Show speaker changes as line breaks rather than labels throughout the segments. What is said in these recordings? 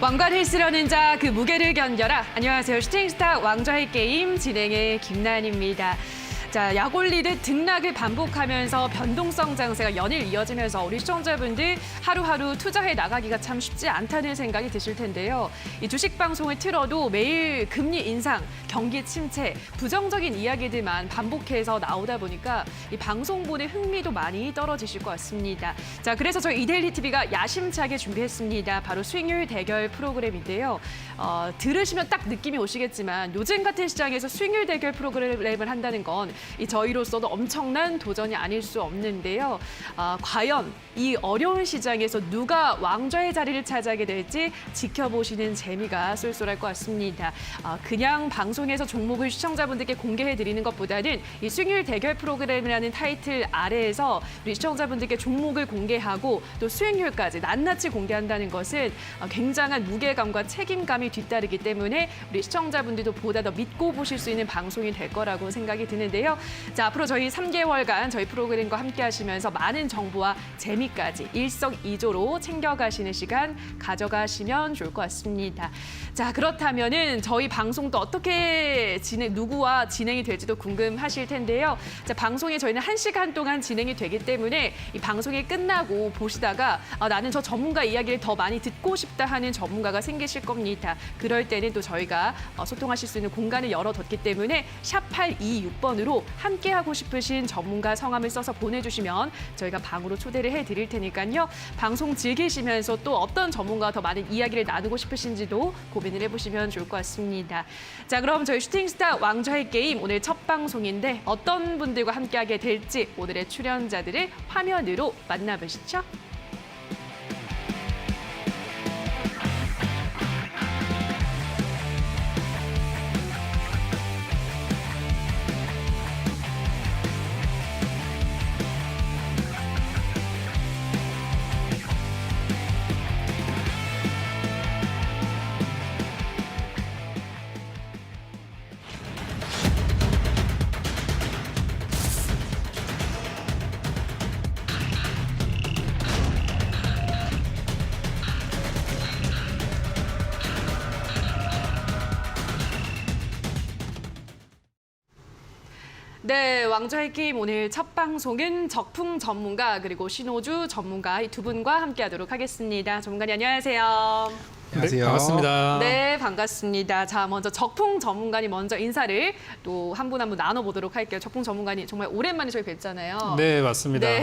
왕관 헬스라는 자 그 무게를 견뎌라. 안녕하세요. 슈팅스타 왕좌의 게임 진행의 김나연입니다. 자, 약 올리듯 등락을 반복하면서 변동성 장세가 연일 이어지면서 우리 시청자분들 하루하루 투자해 나가기가 참 쉽지 않다는 생각이 드실 텐데요. 이 주식 방송을 틀어도 매일 금리 인상, 경기 침체, 부정적인 이야기들만 반복해서 나오다 보니까 이 방송 보는 흥미도 많이 떨어지실 것 같습니다. 자, 그래서 저희 이데일리 TV가 야심차게 준비했습니다. 바로 수익률 대결 프로그램인데요. 들으시면 딱 느낌이 오시겠지만 요즘 같은 시장에서 수익률 대결 프로그램을 한다는 건 이 저희로서도 엄청난 도전이 아닐 수 없는데요. 과연 이 어려운 시장에서 누가 왕좌의 자리를 차지하게 될지 지켜보시는 재미가 쏠쏠할 것 같습니다. 그냥 방송에서 종목을 시청자분들께 공개해드리는 것보다는 이 수익률 대결 프로그램이라는 타이틀 아래에서 우리 시청자분들께 종목을 공개하고 또 수익률까지 낱낱이 공개한다는 것은 굉장한 무게감과 책임감이 뒤따르기 때문에 우리 시청자분들도 보다 더 믿고 보실 수 있는 방송이 될 거라고 생각이 드는데요. 자, 앞으로 저희 3개월간 저희 프로그램과 함께 하시면서 많은 정보와 재미까지 일석이조로 챙겨가시는 시간 가져가시면 좋을 것 같습니다. 자, 그렇다면은 저희 방송도 어떻게 누구와 진행이 될지도 궁금하실 텐데요. 자, 방송에 저희는 1시간 동안 진행이 되기 때문에 이 방송이 끝나고 보시다가 나는 저 전문가 이야기를 더 많이 듣고 싶다 하는 전문가가 생기실 겁니다. 그럴 때는 또 저희가 소통하실 수 있는 공간을 열어뒀기 때문에 샵 826번으로 함께하고 싶으신 전문가 성함을 써서 보내주시면 저희가 방으로 초대를 해드릴 테니까요. 방송 즐기시면서 또 어떤 전문가와 더 많은 이야기를 나누고 싶으신지도 고민을 해보시면 좋을 것 같습니다. 자, 그럼 저희 슈팅스타 왕좌의 게임 오늘 첫 방송인데 어떤 분들과 함께하게 될지 오늘의 출연자들을 화면으로 만나보시죠. 네, 왕좌의 게임 오늘 첫 방송은 적풍 전문가 그리고 신호주 전문가 이 두 분과 함께하도록 하겠습니다. 전문가님 안녕하세요.
안녕하세요.
네, 반갑습니다.
네, 반갑습니다. 자, 먼저 적풍 전문가님 먼저 인사를 또 한 분 한 분 나눠보도록 할게요. 적풍 전문가님 정말 오랜만에 저희 뵀잖아요.
네, 맞습니다.
네,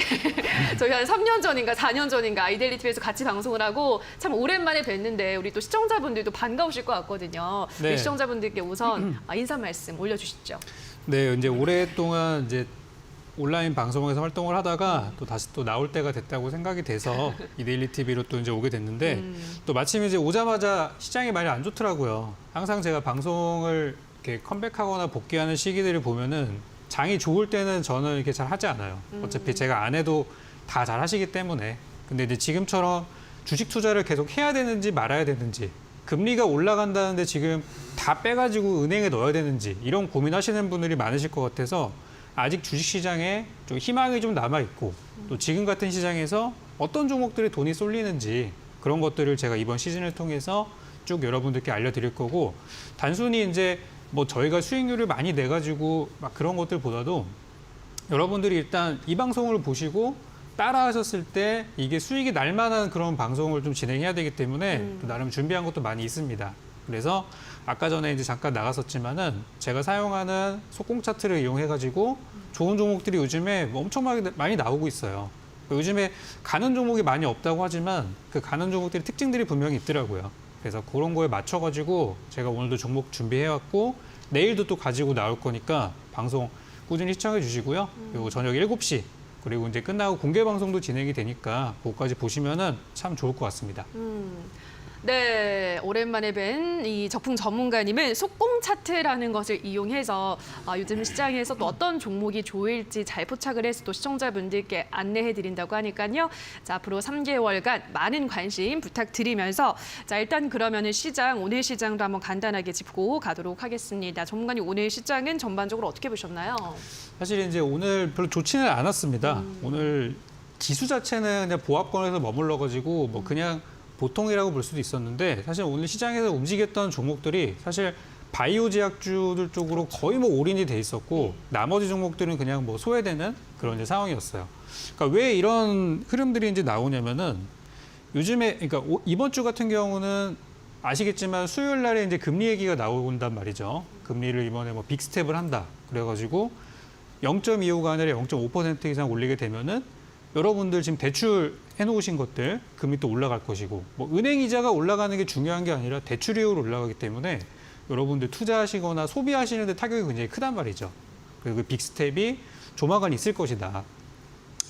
저희 한 3년 전인가 4년 전인가 이데일리 TV에서 같이 방송을 하고 참 오랜만에 뵀는데 우리 또 시청자분들도 반가우실 것 같거든요.
네.
우리 시청자분들께 우선 인사 말씀 올려주시죠.
네, 이제 오랫동안 이제 온라인 방송에서 활동을 하다가 또 다시 또 나올 때가 됐다고 생각이 돼서 이데일리 TV로 또 이제 오게 됐는데 또 마침 이제 오자마자 시장이 많이 안 좋더라고요. 항상 제가 방송을 이렇게 컴백하거나 복귀하는 시기들을 보면은 장이 좋을 때는 저는 이렇게 잘 하지 않아요. 어차피 제가 안 해도 다 잘 하시기 때문에. 근데 이제 지금처럼 주식 투자를 계속 해야 되는지 말아야 되는지, 금리가 올라간다는데 지금 다 빼가지고 은행에 넣어야 되는지 이런 고민하시는 분들이 많으실 것 같아서 아직 주식시장에 좀 희망이 좀 남아있고 또 지금 같은 시장에서 어떤 종목들이 돈이 쏠리는지 그런 것들을 제가 이번 시즌을 통해서 쭉 여러분들께 알려드릴 거고 단순히 이제 뭐 저희가 수익률을 많이 내가지고 막 그런 것들보다도 여러분들이 일단 이 방송을 보시고 따라 하셨을 때 이게 수익이 날 만한 그런 방송을 좀 진행해야 되기 때문에 또 나름 준비한 것도 많이 있습니다. 그래서 아까 전에 이제 잠깐 나갔었지만은 제가 사용하는 속공 차트를 이용해가지고 좋은 종목들이 요즘에 엄청 많이 나오고 있어요. 요즘에 가는 종목이 많이 없다고 하지만 그 가는 종목들의 특징들이 분명히 있더라고요. 그래서 그런 거에 맞춰가지고 제가 오늘도 종목 준비해왔고 내일도 또 가지고 나올 거니까 방송 꾸준히 시청해 주시고요. 그리고 저녁 7시 그리고 이제 끝나고 공개 방송도 진행이 되니까 그거까지 보시면은 참 좋을 것 같습니다.
네, 오랜만에 뵌 이 적풍 전문가님은 속공 차트라는 것을 이용해서 요즘 시장에서 또 어떤 종목이 좋을지 잘 포착을 해서 또 시청자분들께 안내해드린다고 하니까요. 자, 앞으로 3개월간 많은 관심 부탁드리면서 자, 일단 그러면은 오늘 시장도 한번 간단하게 짚고 가도록 하겠습니다. 전문가님, 오늘 시장은 전반적으로 어떻게 보셨나요?
사실 이제 오늘 별로 좋지는 않았습니다. 오늘 지수 자체는 그냥 보합권에서 머물러가지고 뭐 그냥 보통이라고 볼 수도 있었는데 사실 오늘 시장에서 움직였던 종목들이 사실 바이오 제약주들 쪽으로 거의 뭐 올인이 돼 있었고 나머지 종목들은 그냥 뭐 소외되는 그런 이제 상황이었어요. 그러니까 왜 이런 흐름들이 이제 나오냐면은 요즘에 그러니까 이번 주 같은 경우는 아시겠지만 수요일 날에 이제 금리 얘기가 나온단 말이죠. 금리를 이번에 뭐 빅스텝을 한다. 그래가지고 0.25가 아니라 0.5% 이상 올리게 되면은 여러분들 지금 대출 해놓으신 것들 금리 또 올라갈 것이고 뭐 은행 이자가 올라가는 게 중요한 게 아니라 대출이율 올라가기 때문에 여러분들 투자하시거나 소비하시는 데 타격이 굉장히 크단 말이죠. 그리고 그 빅스텝이 조만간 있을 것이다.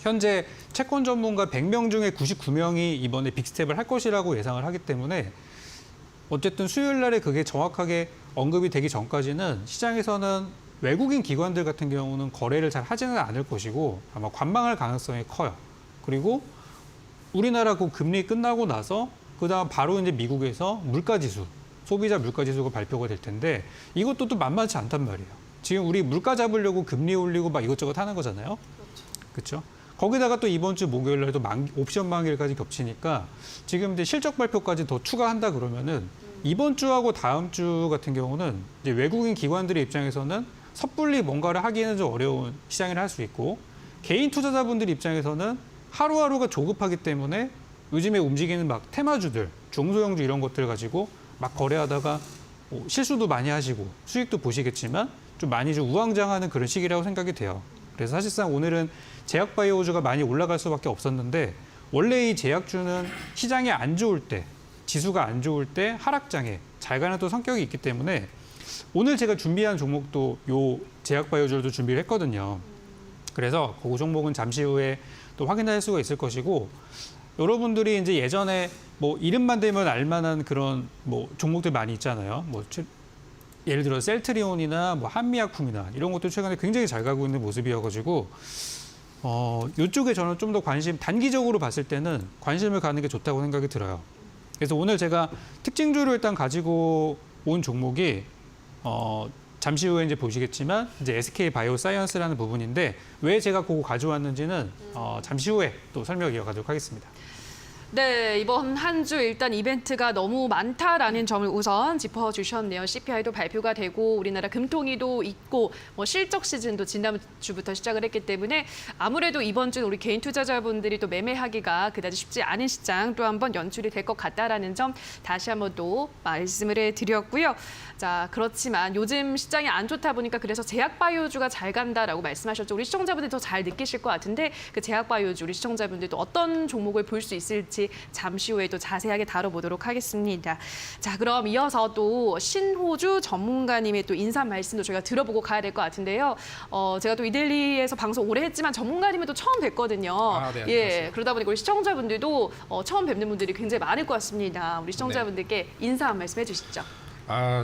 현재 채권 전문가 100명 중에 99명이 이번에 빅스텝을 할 것이라고 예상을 하기 때문에 어쨌든 수요일 날에 그게 정확하게 언급이 되기 전까지는 시장에서는 외국인 기관들 같은 경우는 거래를 잘 하지는 않을 것이고 아마 관망할 가능성이 커요. 그리고 우리나라 그 금리 끝나고 나서 그다음 바로 이제 미국에서 물가지수, 소비자 물가지수가 발표가 될 텐데 이것도 또 만만치 않단 말이에요. 지금 우리 물가 잡으려고 금리 올리고 막 이것저것 하는 거잖아요. 그렇죠? 거기다가 또 이번 주 목요일 날도 옵션 만기일까지 겹치니까 지금 이제 실적 발표까지 더 추가한다 그러면은 이번 주하고 다음 주 같은 경우는 이제 외국인 기관들의 입장에서는 섣불리 뭔가를 하기에는 좀 어려운 시장이라 할 수 있고 개인 투자자분들 입장에서는 하루하루가 조급하기 때문에 요즘에 움직이는 막 테마주들, 중소형주 이런 것들 가지고 막 거래하다가 실수도 많이 하시고 수익도 보시겠지만 좀 많이 좀 우왕좌왕하는 그런 시기라고 생각이 돼요. 그래서 사실상 오늘은 제약바이오주가 많이 올라갈 수밖에 없었는데 원래 이 제약주는 시장이 안 좋을 때, 지수가 안 좋을 때 하락장에 잘 가는 또 성격이 있기 때문에 오늘 제가 준비한 종목도 요 제약바이오주도 준비를 했거든요. 그래서 그 종목은 잠시 후에 또 확인할 수가 있을 것이고 여러분들이 이제 예전에 뭐 이름만 대면 알만한 그런 뭐 종목들 많이 있잖아요. 뭐 예를 들어 셀트리온이나 뭐 한미약품이나 이런 것도 최근에 굉장히 잘 가고 있는 모습이어가지고 이쪽에 저는 좀 더 단기적으로 봤을 때는 관심을 가는 게 좋다고 생각이 들어요. 그래서 오늘 제가 특징주를 일단 가지고 온 종목이 잠시 후에 이제 보시겠지만 이제 SK 바이오사이언스라는 부분인데 왜 제가 그거 가져왔는지는 잠시 후에 또 설명 이어가도록 하겠습니다.
네, 이번 한 주 일단 이벤트가 너무 많다라는 점을 우선 짚어주셨네요. CPI도 발표가 되고 우리나라 금통위도 있고 뭐 실적 시즌도 지난주부터 시작을 했기 때문에 아무래도 이번 주 우리 개인 투자자분들이 또 매매하기가 그다지 쉽지 않은 시장 또 한번 연출이 될 것 같다라는 점 다시 한번 또 말씀을 해드렸고요. 자, 그렇지만 요즘 시장이 안 좋다 보니까 그래서 제약바이오주가 잘 간다라고 말씀하셨죠. 우리 시청자분들 더 잘 느끼실 것 같은데 그 제약바이오주 우리 시청자분들도 어떤 종목을 볼 수 있을지 잠시 후에 또 자세하게 다뤄보도록 하겠습니다. 자, 그럼 이어서 또 신호주 전문가님의 또 인사 말씀도 저희가 들어보고 가야 될 것 같은데요. 제가 또 이데일리에서 방송 오래 했지만 전문가님을 또 처음 뵀거든요.
네,
예, 그러다 보니까 우리 시청자분들도 처음 뵙는 분들이 굉장히 많을 것 같습니다. 우리 시청자분들께 인사 한 말씀 해주시죠.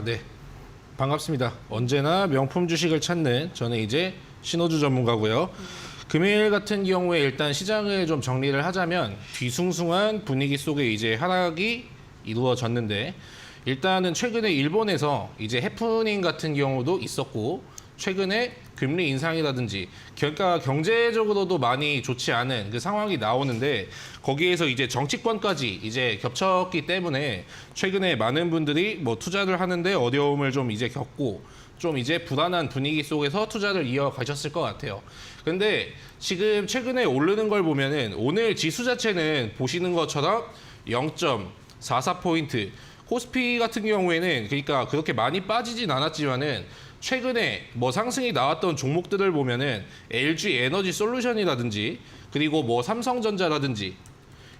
네. 반갑습니다. 언제나 명품 주식을 찾는 저는 이제 신호주 전문가고요. 금일 같은 경우에 일단 시장을 좀 정리를 하자면 뒤숭숭한 분위기 속에 이제 하락이 이루어졌는데 일단은 최근에 일본에서 이제 해프닝 같은 경우도 있었고 최근에 금리 인상이라든지 그러니까 경제적으로도 많이 좋지 않은 그 상황이 나오는데 거기에서 이제 정치권까지 이제 겹쳤기 때문에 최근에 많은 분들이 뭐 투자를 하는데 어려움을 좀 이제 겪고 좀 이제 불안한 분위기 속에서 투자를 이어가셨을 것 같아요. 근데 지금 최근에 오르는 걸 보면은 오늘 지수 자체는 보시는 것처럼 0.44포인트 코스피 같은 경우에는 그러니까 그렇게 많이 빠지진 않았지만은 최근에 뭐 상승이 나왔던 종목들을 보면은 LG 에너지 솔루션이라든지 그리고 뭐 삼성전자라든지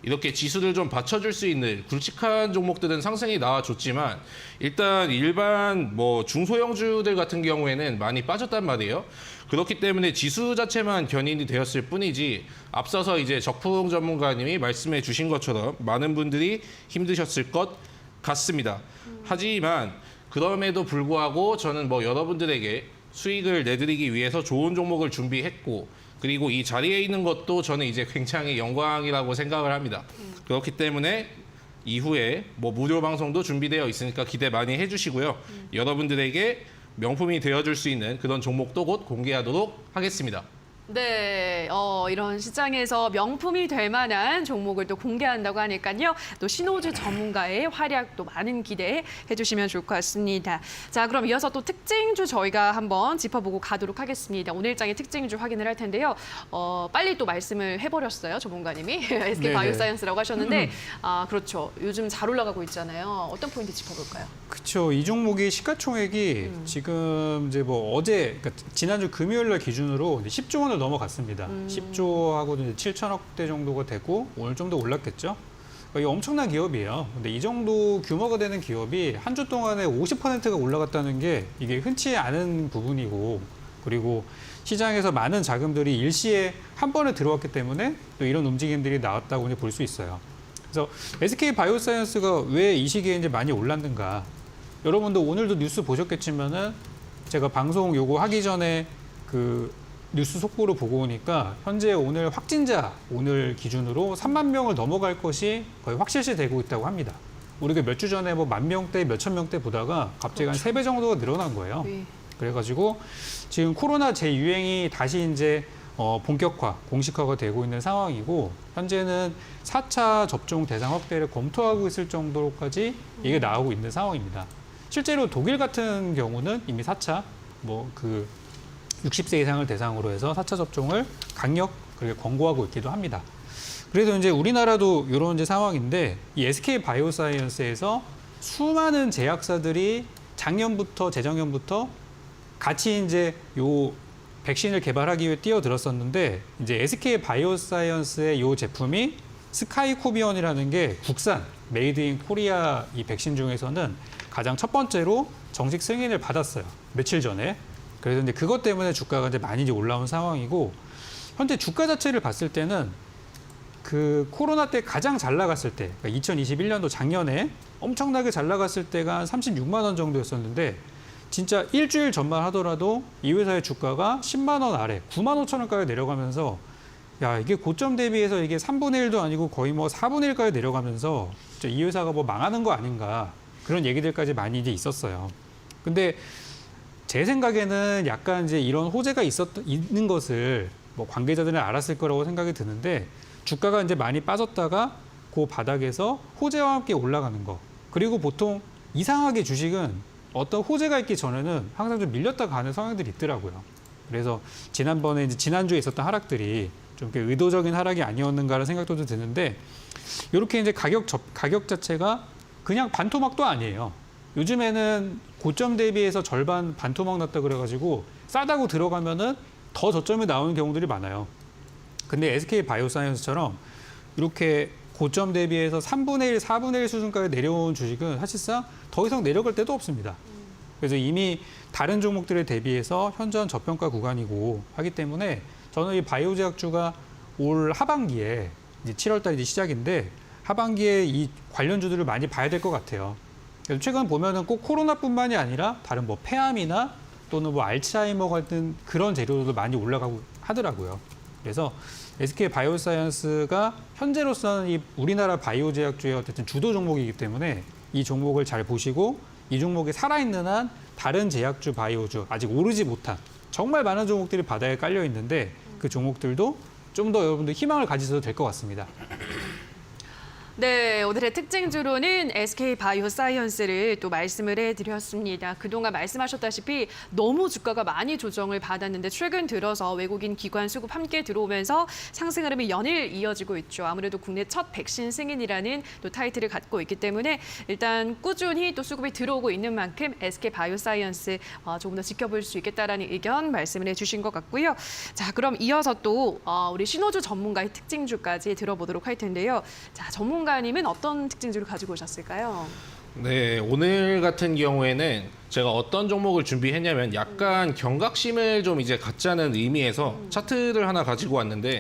이렇게 지수를 좀 받쳐줄 수 있는 굵직한 종목들은 상승이 나와줬지만 일단 일반 뭐 중소형주들 같은 경우에는 많이 빠졌단 말이에요. 그렇기 때문에 지수 자체만 견인이 되었을 뿐이지 앞서서 이제 적풍 전문가님이 말씀해 주신 것처럼 많은 분들이 힘드셨을 것 같습니다. 하지만 그럼에도 불구하고 저는 뭐 여러분들에게 수익을 내드리기 위해서 좋은 종목을 준비했고 그리고 이 자리에 있는 것도 저는 이제 굉장히 영광이라고 생각을 합니다. 그렇기 때문에 이후에 뭐 무료 방송도 준비되어 있으니까 기대 많이 해주시고요. 여러분들에게 명품이 되어줄 수 있는 그런 종목도 곧 공개하도록 하겠습니다.
네, 이런 시장에서 명품이 될 만한 종목을 또 공개한다고 하니까요. 또 신호주 전문가의 활약도 많은 기대해 주시면 좋을 것 같습니다. 자, 그럼 이어서 또 특징주 저희가 한번 짚어보고 가도록 하겠습니다. 오늘장의 특징주 확인을 할 텐데요. 빨리 또 말씀을 해버렸어요, 전문가님이. SK
네네.
바이오사이언스라고 하셨는데, 그렇죠. 요즘 잘 올라가고 있잖아요. 어떤 포인트 짚어볼까요?
그렇죠. 이 종목이 시가총액이 지금 이제 뭐 어제, 그러니까 지난주 금요일 날 기준으로 이제 10조 원을 넘어갔습니다. 10조하고도 7천억대 정도가 되고 오늘 좀 더 올랐겠죠. 그러니까 이게 엄청난 기업이에요. 근데 이 정도 규모가 되는 기업이 한 주 동안에 50%가 올라갔다는 게 이게 흔치 않은 부분이고, 그리고 시장에서 많은 자금들이 일시에 한 번에 들어왔기 때문에 또 이런 움직임들이 나왔다고 볼 수 있어요. 그래서 SK 바이오사이언스가 왜 이 시기에 이제 많이 올랐는가? 여러분도 오늘도 뉴스 보셨겠지만은 제가 방송 요거 하기 전에 그 뉴스 속보를 보고 오니까 현재 오늘 확진자 오늘 기준으로 3만 명을 넘어갈 것이 거의 확실시 되고 있다고 합니다. 우리가 몇 주 전에 뭐 10,000명대, 몇천 명대 보다가 갑자기 한 3배 정도가 늘어난 거예요.
네.
그래가지고 지금 코로나 재유행이 다시 이제 본격화, 공식화가 되고 있는 상황이고, 현재는 4차 접종 대상 확대를 검토하고 있을 정도로까지 이게 나오고 있는 상황입니다. 실제로 독일 같은 경우는 이미 4차 60세 이상을 대상으로 해서 4차 접종을 강력 그렇게 권고하고 있기도 합니다. 그래서 이제 우리나라도 이런 이제 상황인데, 이 SK 바이오사이언스에서 수많은 제약사들이 작년부터 재작년부터 같이 이제 요 백신을 개발하기 위해 뛰어들었었는데, 이제 SK 바이오사이언스의 이 제품이 스카이코비언이라는 게 국산 메이드 인 코리아 이 백신 중에서는 가장 첫 번째로 정식 승인을 받았어요. 며칠 전에. 그래서 이제 그것 때문에 주가가 이제 많이 이제 올라온 상황이고, 현재 주가 자체를 봤을 때는 그 코로나 때 가장 잘 나갔을 때, 그러니까 2021년도 작년에 엄청나게 잘 나갔을 때가 한 36만 원 정도였었는데, 진짜 일주일 전만 하더라도 이 회사의 주가가 10만 원 아래 9만 5천 원까지 내려가면서, 야, 이게 고점 대비해서 이게 3분의 1도 아니고 거의 뭐 4분의 1까지 내려가면서 진짜 이 회사가 뭐 망하는 거 아닌가, 그런 얘기들까지 많이 이제 있었어요. 근데 제 생각에는 약간 이제 이런 호재가 있는 것을 뭐 관계자들은 알았을 거라고 생각이 드는데, 주가가 이제 많이 빠졌다가 그 바닥에서 호재와 함께 올라가는 거. 그리고 보통 이상하게 주식은 어떤 호재가 있기 전에는 항상 좀 밀렸다 가는 성향들이 있더라고요. 그래서 지난번에 이제 지난주에 있었던 하락들이 좀 이렇게 의도적인 하락이 아니었는가라는 생각도 좀 드는데, 이렇게 이제 가격 자체가 그냥 반토막도 아니에요. 요즘에는 고점 대비해서 절반 반토막 났다 그래가지고 싸다고 들어가면은 더 저점이 나오는 경우들이 많아요. 근데 SK 바이오사이언스처럼 이렇게 고점 대비해서 3분의 1, 4분의 1 수준까지 내려온 주식은 사실상 더 이상 내려갈 데도 없습니다. 그래서 이미 다른 종목들에 대비해서 현저한 저평가 구간이고 하기 때문에 저는 이 바이오 제약주가 올 하반기에 이제 7월달 이제 시작인데, 하반기에 이 관련주들을 많이 봐야 될 것 같아요. 그래서 최근 보면은 꼭 코로나뿐만이 아니라 다른 뭐 폐암이나 또는 뭐 알츠하이머 같은 그런 재료들도 많이 올라가고 하더라고요. 그래서 SK 바이오사이언스가 현재로서는 이 우리나라 바이오 제약주의 어쨌든 주도 종목이기 때문에 이 종목을 잘 보시고, 이 종목이 살아있는 한 다른 제약주, 바이오주 아직 오르지 못한 정말 많은 종목들이 바닥에 깔려 있는데, 그 종목들도 좀 더 여러분들 희망을 가지셔도 될 것 같습니다.
네, 오늘의 특징주로는 SK 바이오사이언스를 또 말씀을 해드렸습니다. 그동안 말씀하셨다시피 너무 주가가 많이 조정을 받았는데, 최근 들어서 외국인 기관 수급 함께 들어오면서 상승 흐름이 연일 이어지고 있죠. 아무래도 국내 첫 백신 승인이라는 또 타이틀을 갖고 있기 때문에 일단 꾸준히 또 수급이 들어오고 있는 만큼 SK 바이오사이언스 조금 더 지켜볼 수 있겠다라는 의견 말씀을 해주신 것 같고요. 자, 그럼 이어서 또 우리 신호주 전문가의 특징주까지 들어보도록 할 텐데요. 자, 전문가님은 어떤 특징주를 가지고 오셨을까요?
네, 오늘 같은 경우에는 제가 어떤 종목을 준비했냐면 약간 경각심을 좀 이제 갖자는 의미에서 차트를 하나 가지고 왔는데,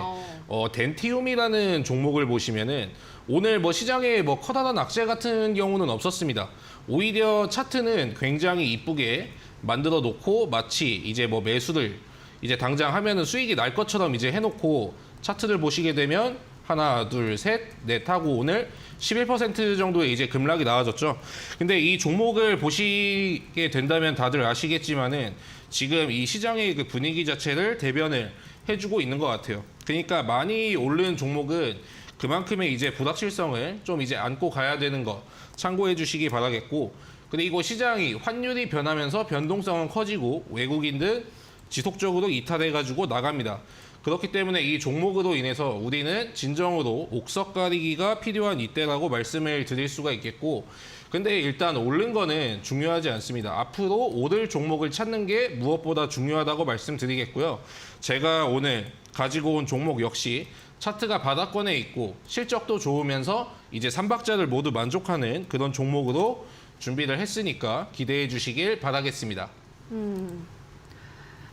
덴티움이라는 종목을 보시면은 오늘 뭐 시장에 뭐 커다란 악재 같은 경우는 없었습니다. 오히려 차트는 굉장히 이쁘게 만들어 놓고 마치 이제 뭐 매수를 이제 당장 하면은 수익이 날 것처럼 이제 해놓고 차트를 보시게 되면 하나, 둘, 셋, 넷 하고 오늘 11% 정도의 이제 급락이 나와졌죠. 근데 이 종목을 보시게 된다면 다들 아시겠지만은 지금 이 시장의 그 분위기 자체를 대변을 해주고 있는 것 같아요. 그러니까 많이 오른 종목은 그만큼의 이제 불확실성을 좀 이제 안고 가야 되는 거 참고해 주시기 바라겠고, 그리고 시장이 환율이 변하면서 변동성은 커지고 외국인들 지속적으로 이탈해가지고 나갑니다. 그렇기 때문에 이 종목으로 인해서 우리는 진정으로 옥석 가리기가 필요한 이때라고 말씀을 드릴 수가 있겠고, 근데 일단 오른 거는 중요하지 않습니다. 앞으로 오를 종목을 찾는 게 무엇보다 중요하다고 말씀드리겠고요. 제가 오늘 가지고 온 종목 역시 차트가 바닥권에 있고 실적도 좋으면서 이제 3박자를 모두 만족하는 그런 종목으로 준비를 했으니까 기대해 주시길 바라겠습니다.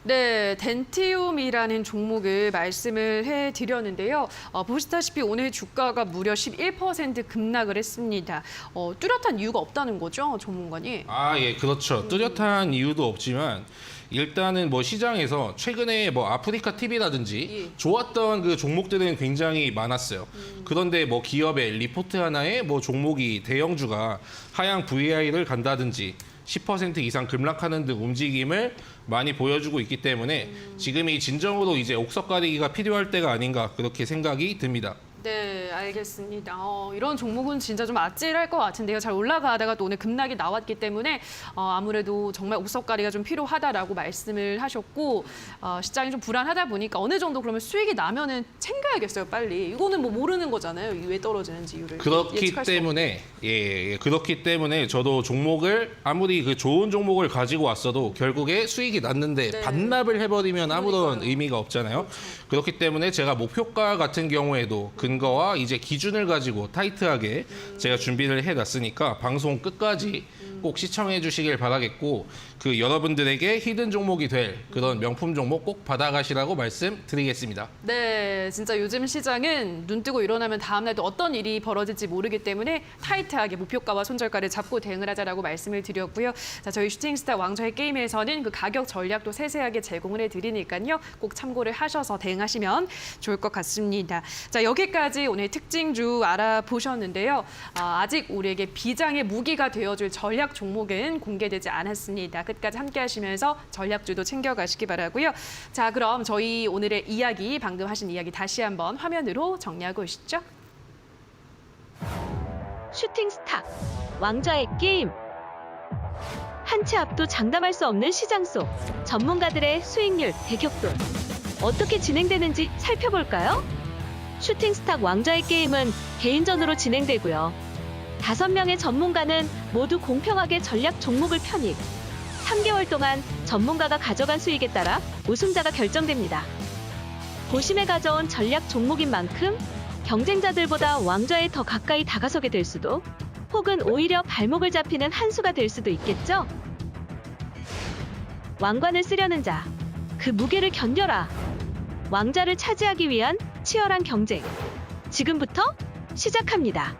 네, 덴티움이라는 종목을 말씀을 해드렸는데요. 보시다시피 오늘 주가가 무려 11% 급락을 했습니다. 뚜렷한 이유가 없다는 거죠, 전문가님?
예, 그렇죠. 뚜렷한 이유도 없지만 일단은 뭐 시장에서 최근에 뭐 아프리카 TV라든지 좋았던 그 종목들은 굉장히 많았어요. 그런데 뭐 기업의 리포트 하나에 뭐 종목이 대형주가 하향 VI를 간다든지 10% 이상 급락하는 등 움직임을 많이 보여주고 있기 때문에 지금이 진정으로 이제 옥석 가리기가 필요할 때가 아닌가 그렇게 생각이 듭니다.
네, 알겠습니다. 이런 종목은 진짜 좀 아찔할 것 같은데요. 잘 올라가다가 또 오늘 급락이 나왔기 때문에 아무래도 정말 옥석가리가 좀 필요하다라고 말씀을 하셨고, 시장이 좀 불안하다 보니까 어느 정도 그러면 수익이 나면은 챙겨야겠어요, 빨리. 이거는 뭐 모르는 거잖아요. 왜 떨어지는지 이유를
그렇기 때문에 그렇기 때문에 저도 종목을 아무리 그 좋은 종목을 가지고 왔어도 결국에 수익이 났는데
네.
반납을 해버리면 아무런
그러니까요.
의미가 없잖아요. 그렇기 때문에 제가 목표가 같은 경우에도 근거와 이제 기준을 가지고 타이트하게 제가 준비를 해놨으니까 방송 끝까지 꼭 시청해 주시길 바라겠고, 그 여러분들에게 히든 종목이 될 그런 명품 종목 꼭 받아가시라고 말씀드리겠습니다.
네, 진짜 요즘 시장은 눈 뜨고 일어나면 다음날 또 어떤 일이 벌어질지 모르기 때문에 타이트하게 목표가와 손절가를 잡고 대응을 하자라고 말씀을 드렸고요. 자, 저희 슈팅스타 왕좌의 게임에서는 그 가격 전략도 세세하게 제공을 해드리니까요. 꼭 참고를 하셔서 대응하시면 좋을 것 같습니다. 자, 여기까지 오늘 특징주 알아보셨는데요. 아직 우리에게 비장의 무기가 되어줄 전략 종목은 공개되지 않았습니다. 끝까지 함께 하시면서 전략주도 챙겨가시기 바라고요. 자, 그럼 저희 오늘의 이야기, 방금 하신 이야기 다시 한번 화면으로 정리하고 오시죠.
슈팅스타 왕좌의 게임. 한 채 앞도 장담할 수 없는 시장 속 전문가들의 수익률 대격돌. 어떻게 진행되는지 살펴볼까요? 슈팅스타 왕좌의 게임은 개인전으로 진행되고요. 5명의 전문가는 모두 공평하게 전략 종목을 편입. 3개월 동안 전문가가 가져간 수익에 따라 우승자가 결정됩니다. 고심에 가져온 전략 종목인 만큼 경쟁자들보다 왕좌에 더 가까이 다가서게 될 수도, 혹은 오히려 발목을 잡히는 한 수가 될 수도 있겠죠? 왕관을 쓰려는 자, 그 무게를 견뎌라. 왕좌를 차지하기 위한 치열한 경쟁. 지금부터 시작합니다.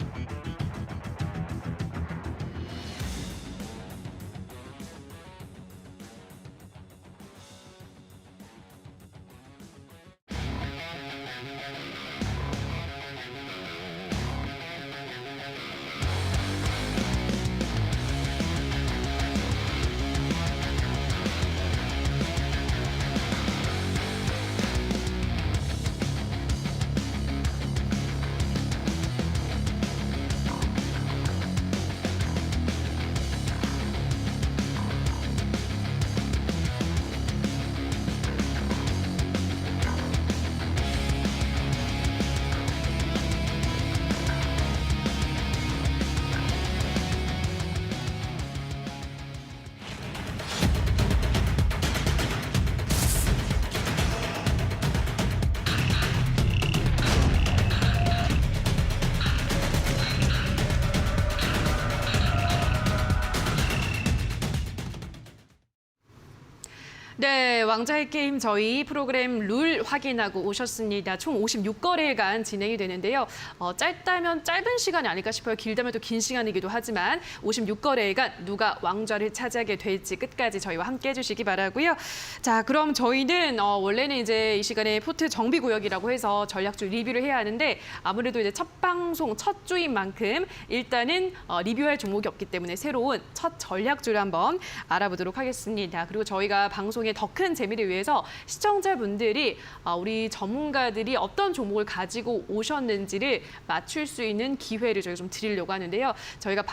네, 왕좌의 게임 저희 프로그램 룰 확인하고 오셨습니다. 총 56거래간 진행이 되는데요. 짧다면 짧은 시간이 아닐까 싶어요. 길다면 또 긴 시간이기도 하지만 56거래간 누가 왕좌를 차지하게 될지 끝까지 저희와 함께 해주시기 바라고요. 자, 그럼 저희는 원래는 이제 이 시간에 포트 정비 구역이라고 해서 전략주 리뷰를 해야 하는데 아무래도 이제 첫 방송, 첫 주인 만큼 일단은 리뷰할 종목이 없기 때문에 새로운 첫 전략주를 한번 알아보도록 하겠습니다. 그리고 저희가 방송에 더 큰 재미를 위해서 시청자분들이 우리 전문가들이 어떤 종목을 가지고 오셨는지를 맞출 수 있는 기회를 저희가 좀 드리려고 하는데요. 저희가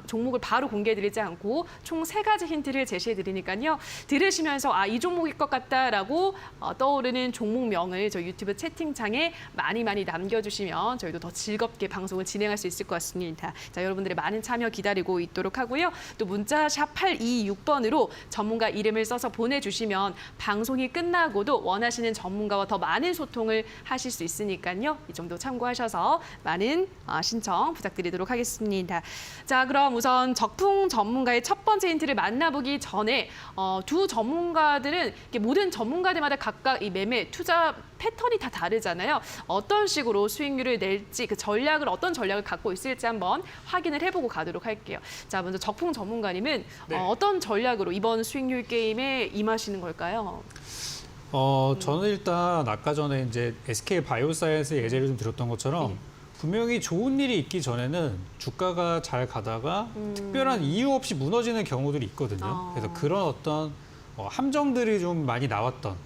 종목을 바로 공개해드리지 않고 총 3가지 힌트를 제시해드리니까요. 들으시면서 이 종목일 것 같다라고 떠오르는 종목명을 저희 유튜브 채팅창에 많이 남겨주시면 저희도 더 즐겁게 방송을 진행할 수 있을 것 같습니다. 자, 여러분들의 많은 참여 기다리고 있도록 하고요. 또 문자 샵 826번으로 전문가 이름을 써서 보내주시면 방송이 끝나고도 원하시는 전문가와 더 많은 소통을 하실 수 있으니까요. 이 정도 참고하셔서 많은 신청 부탁드리도록 하겠습니다. 자, 그럼 우선 적풍 전문가의 첫 번째 힌트를 만나보기 전에 두 전문가들은 모든 전문가들마다 각각 이 매매, 투자 패턴이 다 다르잖아요. 어떤 식으로 수익률을 낼지 어떤 전략을 갖고 있을지 한번 확인을 해보고 가도록 할게요. 자, 먼저 적풍 전문가님은
네.
어떤 전략으로 이번 수익률 게임에 임하시는 걸까요?
저는 일단 아까 전에 이제 SK 바이오사이언스 예제를 좀 들었던 것처럼 분명히 좋은 일이 있기 전에는 주가가 잘 가다가 특별한 이유 없이 무너지는 경우들이 있거든요. 그래서 그런 어떤 함정들이 좀 많이 나왔던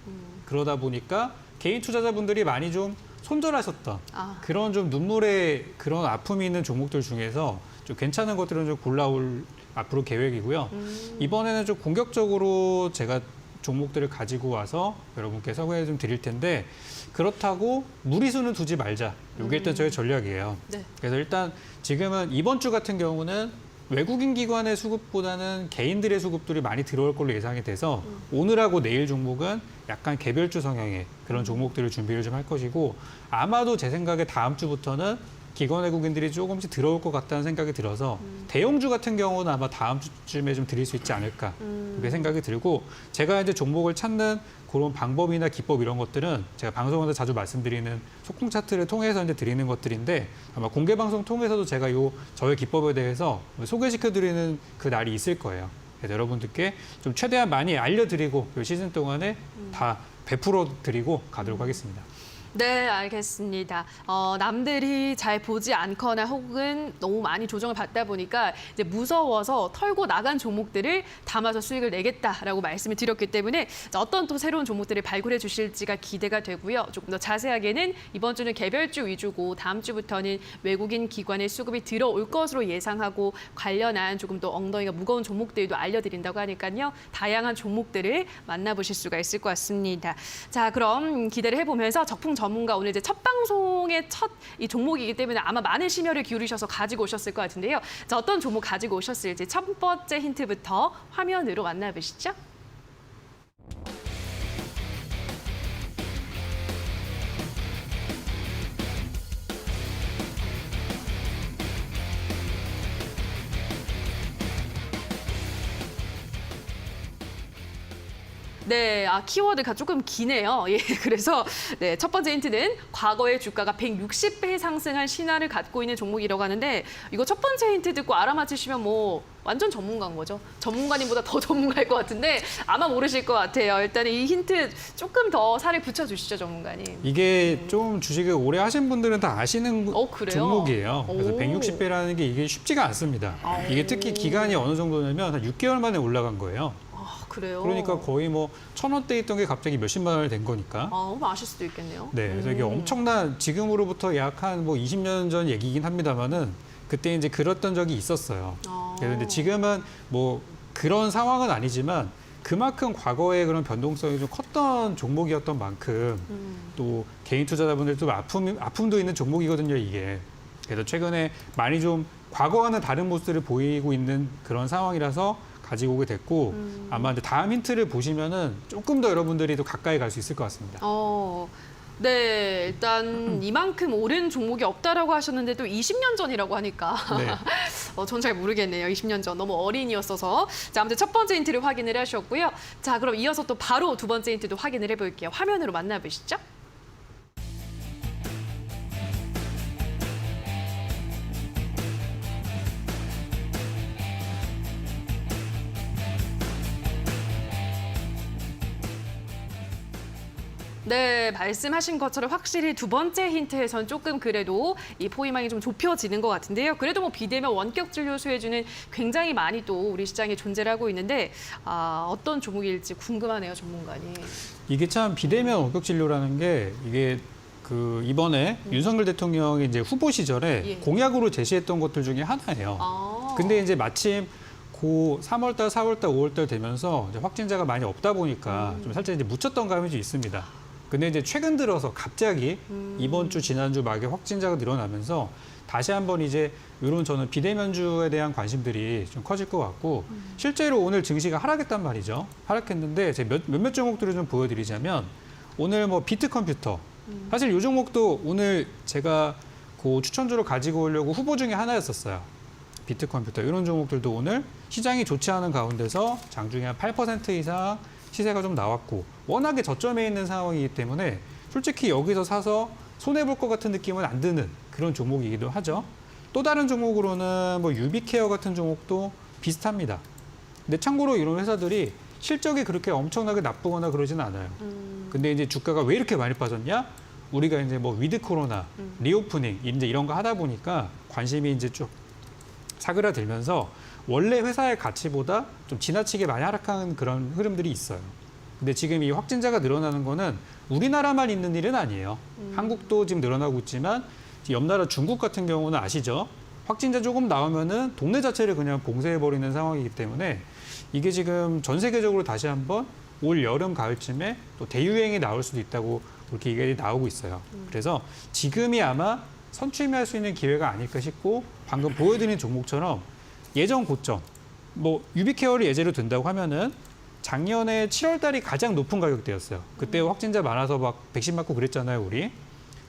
그러다 보니까 개인 투자자분들이 많이 좀 손절하셨던 그런 좀 눈물의 그런 아픔이 있는 종목들 중에서 좀 괜찮은 것들은 좀 골라올 앞으로 계획이고요. 이번에는 좀 공격적으로 제가 종목들을 가지고 와서 여러분께 소개해 좀 드릴 텐데 그렇다고 무리수는 두지 말자. 이게 일단 저희 전략이에요.
네.
그래서 일단 지금은 이번 주 같은 경우는 외국인 기관의 수급보다는 개인들의 수급들이 많이 들어올 걸로 예상이 돼서 오늘하고 내일 종목은 약간 개별주 성향의 그런 종목들을 준비를 좀 할 것이고 아마도 제 생각에 다음 주부터는 기관 외국인들이 조금씩 들어올 것 같다는 생각이 들어서 대형주 같은 경우는 아마 다음 주쯤에 좀 드릴 수 있지 않을까 그렇게 생각이 들고 제가 이제 종목을 찾는 그런 방법이나 기법 이런 것들은 제가 방송에서 자주 말씀드리는 소콩 차트를 통해서 이제 드리는 것들인데 아마 공개 방송 통해서도 제가 저의 기법에 대해서 소개시켜드리는 그 날이 있을 거예요. 그래서 여러분들께 좀 최대한 많이 알려드리고 이 시즌 동안에 다 베풀어 드리고 가도록 하겠습니다.
네, 알겠습니다. 남들이 잘 보지 않거나 혹은 너무 많이 조정을 받다 보니까 이제 무서워서 털고 나간 종목들을 담아서 수익을 내겠다라고 말씀을 드렸기 때문에 어떤 또 새로운 종목들을 발굴해 주실지가 기대가 되고요. 조금 더 자세하게는 이번 주는 개별주 위주고 다음 주부터는 외국인 기관의 수급이 들어올 것으로 예상하고 관련한 조금 더 엉덩이가 무거운 종목들도 알려드린다고 하니까요. 다양한 종목들을 만나보실 수가 있을 것 같습니다. 자, 그럼 기대를 해보면서 적풍 전문가 오늘 이제 첫 방송의 첫 이 종목이기 때문에 아마 많은 심혈을 기울이셔서 가지고 오셨을 것 같은데요. 자, 어떤 종목 가지고 오셨을지 첫 번째 힌트부터 화면으로 만나보시죠. 네, 키워드가 조금 기네요. 예, 그래서 네, 첫 번째 힌트는 과거의 주가가 160배 상승한 신화를 갖고 있는 종목이라고 하는데 이거 첫 번째 힌트 듣고 알아맞히시면 뭐 완전 전문가인 거죠. 전문가님보다 더 전문가일 것 같은데 아마 모르실 것 같아요. 일단 이 힌트 조금 더 살을 붙여주시죠, 전문가님.
이게 좀 주식을 오래 하신 분들은 다 아시는
그래요?
종목이에요. 그래서
오.
160배라는 게 이게 쉽지가 않습니다. 이게 특히 기간이 어느 정도냐면 한 6개월 만에 올라간 거예요.
그래요?
그러니까 거의 뭐 1,000원대 있던 게 갑자기 몇십만 원이 된 거니까.
아실 수도 있겠네요.
네, 그래서 이게 엄청난 지금으로부터 약 한 뭐 20년 전 얘기긴 합니다만은 그때 이제 그랬던 적이 있었어요. 그런데 지금은 뭐 그런 상황은 아니지만 그만큼 과거에 그런 변동성이 좀 컸던 종목이었던 만큼 또 개인 투자자분들도 아픔도 있는 종목이거든요, 이게. 그래서 최근에 많이 좀 과거와는 다른 모습을 보이고 있는 그런 상황이라서 가지고 오게 됐고 아마 이제 다음 힌트를 보시면은 조금 더 여러분들이 더 가까이 갈 수 있을 것 같습니다.
네, 일단 이만큼 오른 종목이 없다라고 하셨는데 또 20년 전이라고 하니까
네.
전 잘 모르겠네요. 20년 전 너무 어린이였어서. 자, 아무튼 첫 번째 힌트를 확인을 하셨고요. 자, 그럼 이어서 또 바로 두 번째 힌트도 확인을 해볼게요. 화면으로 만나보시죠. 네, 말씀하신 것처럼 확실히 두 번째 힌트에선 조금 그래도 이 포위망이 좀 좁혀지는 것 같은데요. 그래도 뭐 비대면 원격 진료 수혜주는 굉장히 많이 또 우리 시장에 존재를 하고 있는데 어떤 종목일지 궁금하네요, 전문가님.
이게 참 비대면 원격 진료라는 게 이게 그 이번에 윤석열 대통령이 이제 후보 시절에
예.
공약으로 제시했던 것들 중에 하나예요.
아.
근데 이제 마침 고 3월달, 4월달, 5월달 되면서 이제 확진자가 많이 없다 보니까 좀 살짝 이제 묻혔던 감이 좀 있습니다. 근데 이제 최근 들어서 갑자기 이번 주, 지난주 막에 확진자가 늘어나면서 다시 한번 이제 이런 저는 비대면주에 대한 관심들이 좀 커질 것 같고 실제로 오늘 증시가 하락했단 말이죠. 하락했는데 제가 몇몇 종목들을 좀 보여드리자면 오늘 뭐 비트컴퓨터 사실 이 종목도 오늘 제가 그 추천주로 가지고 오려고 후보 중에 하나였었어요. 비트컴퓨터 이런 종목들도 오늘 시장이 좋지 않은 가운데서 장중에 한 8% 이상 시세가 좀 나왔고 워낙에 저점에 있는 상황이기 때문에 솔직히 여기서 사서 손해볼 것 같은 느낌은 안 드는 그런 종목이기도 하죠. 또 다른 종목으로는 뭐 유비케어 같은 종목도 비슷합니다. 근데 참고로 이런 회사들이 실적이 그렇게 엄청나게 나쁘거나 그러진 않아요. 근데 이제 주가가 왜 이렇게 많이 빠졌냐? 우리가 이제 뭐 위드 코로나, 리오프닝 이제 이런 거 하다 보니까 관심이 이제 쭉 사그라들면서 원래 회사의 가치보다 좀 지나치게 많이 하락한 그런 흐름들이 있어요. 근데 지금 이 확진자가 늘어나는 거는 우리나라만 있는 일은 아니에요. 한국도 지금 늘어나고 있지만 옆 나라 중국 같은 경우는 아시죠? 확진자 조금 나오면은 동네 자체를 그냥 봉쇄해버리는 상황이기 때문에 이게 지금 전 세계적으로 다시 한번 올 여름 가을쯤에 또 대유행이 나올 수도 있다고 그렇게 얘기가 나오고 있어요. 그래서 지금이 아마 선취할 수 있는 기회가 아닐까 싶고 방금 보여드린 종목처럼 예전 고점, 뭐 유비케어를 예제로 든다고 하면은 작년에 7월 달이 가장 높은 가격대였어요. 그때 확진자 많아서 막 백신 맞고 그랬잖아요, 우리.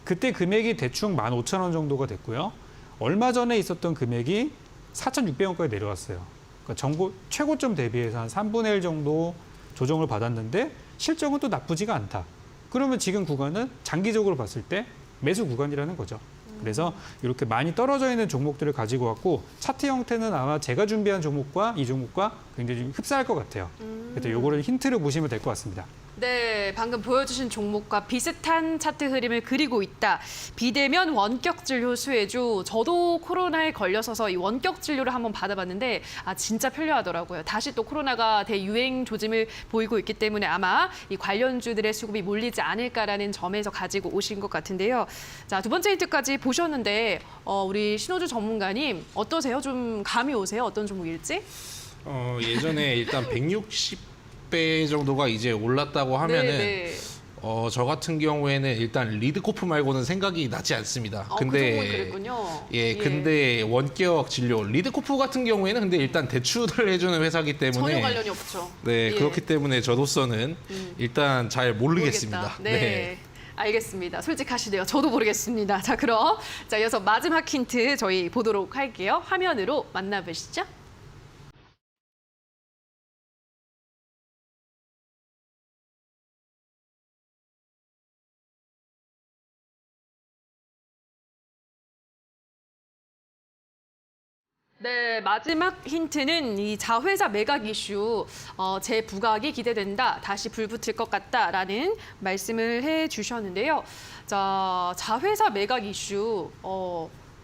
그때 금액이 대충 15,000원 정도가 됐고요. 얼마 전에 있었던 금액이 4,600원까지 내려왔어요. 그러니까 최고점 대비해서 한 3분의 1 정도 조정을 받았는데 실적은 또 나쁘지가 않다. 그러면 지금 구간은 장기적으로 봤을 때 매수 구간이라는 거죠. 그래서 이렇게 많이 떨어져 있는 종목들을 가지고 왔고 차트 형태는 아마 제가 준비한 종목과 이 종목과 굉장히 좀 흡사할 것 같아요. 그래서 요거를 힌트를 보시면 될 것 같습니다.
네, 방금 보여주신 종목과 비슷한 차트 흐름을 그리고 있다. 비대면 원격 진료 수혜주. 저도 코로나에 걸려서서 이 원격 진료를 한번 받아봤는데 진짜 편리하더라고요. 다시 또 코로나가 대유행 조짐을 보이고 있기 때문에 아마 이 관련주들의 수급이 몰리지 않을까라는 점에서 가지고 오신 것 같은데요. 자, 두 번째 힌트까지 보셨는데 우리 신호주 전문가님 어떠세요? 좀 감이 오세요? 어떤 종목일지?
예전에 일단 160배 정도가 이제 올랐다고 하면은
네.
저 같은 경우에는 일단 리드코프 말고는 생각이 나지 않습니다.
그 종목이 그랬군요.
근데 원격 진료 리드코프 같은 경우에는 근데 일단 대출을 해주는 회사기 때문에
전혀 관련이 없죠.
네,
예.
그렇기 때문에 저로서는 일단 잘 모르겠습니다.
모르겠다. 네. 알겠습니다. 솔직하시네요. 저도 모르겠습니다. 자, 그럼 이어서 마지막 힌트 저희 보도록 할게요. 화면으로 만나보시죠. 네, 마지막 힌트는 이 자회사 매각 이슈, 재부각이 기대된다, 다시 불붙을 것 같다라는 말씀을 해주셨는데요. 자, 자회사 매각 이슈,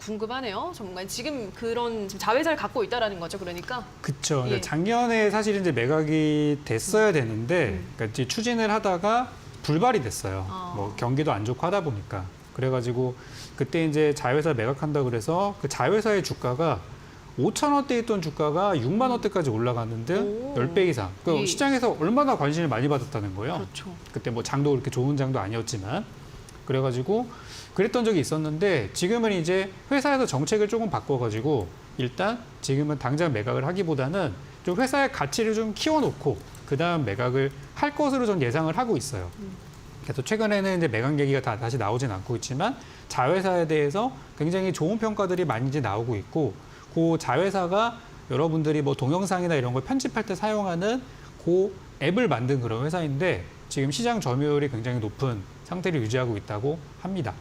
궁금하네요, 전문가님. 지금 그런 지금 자회사를 갖고 있다라는 거죠, 그러니까?
그렇죠.
예.
작년에 사실 이제 매각이 됐어야 되는데 그러니까 이제 추진을 하다가 불발이 됐어요. 뭐 경기도 안 좋고 하다 보니까. 그래가지고 그때 이제 자회사 매각한다 그래서 그 자회사의 주가가 5,000원대 있던 주가가 6만 원대까지 올라갔는데
오.
10배 이상. 그
예.
시장에서 얼마나 관심을 많이 받았다는 거예요.
그렇죠.
그때 뭐 장도 그렇게 좋은 장도 아니었지만 그래가지고 그랬던 적이 있었는데 지금은 이제 회사에서 정책을 조금 바꿔가지고 일단 지금은 당장 매각을 하기보다는 좀 회사의 가치를 좀 키워놓고 그 다음 매각을 할 것으로 전 예상을 하고 있어요. 그래서 최근에는 이제 매각 얘기가 다시 나오진 않고 있지만 자회사에 대해서 굉장히 좋은 평가들이 많이 이제 나오고 있고 그 자회사가 여러분들이 뭐 동영상이나 이런 걸 편집할 때 사용하는 그 앱을 만든 그런 회사인데 지금 시장 점유율이 굉장히 높은 상태를 유지하고 있다고 합니다.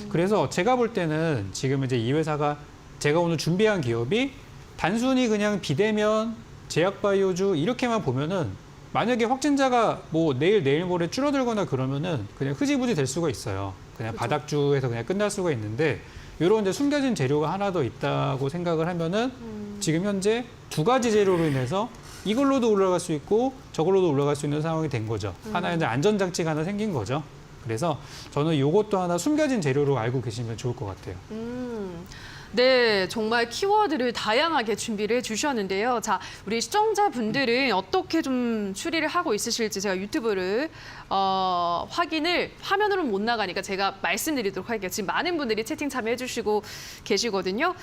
그래서 제가 볼 때는 지금 이제 이 회사가 제가 오늘 준비한 기업이 단순히 그냥 비대면 제약바이오주 이렇게만 보면은 만약에 확진자가 뭐 내일 모레 줄어들거나 그러면은 그냥 흐지부지 될 수가 있어요. 그냥 바닥주에서 그냥 끝날 수가 있는데 이런 이제 숨겨진 재료가 하나 더 있다고 생각을 하면은 지금 현재 두 가지 재료로 인해서 이걸로도 올라갈 수 있고 저걸로도 올라갈 수 있는 상황이 된 거죠. 하나의 이제 안전장치가 하나 생긴 거죠. 그래서 저는 이것도 하나 숨겨진 재료로 알고 계시면 좋을 것 같아요.
네, 정말 키워드를 다양하게 준비를 해주셨는데요. 자, 우리 시청자분들은 어떻게 좀 추리를 하고 있으실지 제가 유튜브를 확인을 화면으로 못 나가니까 제가 말씀드리도록 할게요. 지금 많은 분들이 채팅 참여해주시고 계시거든요.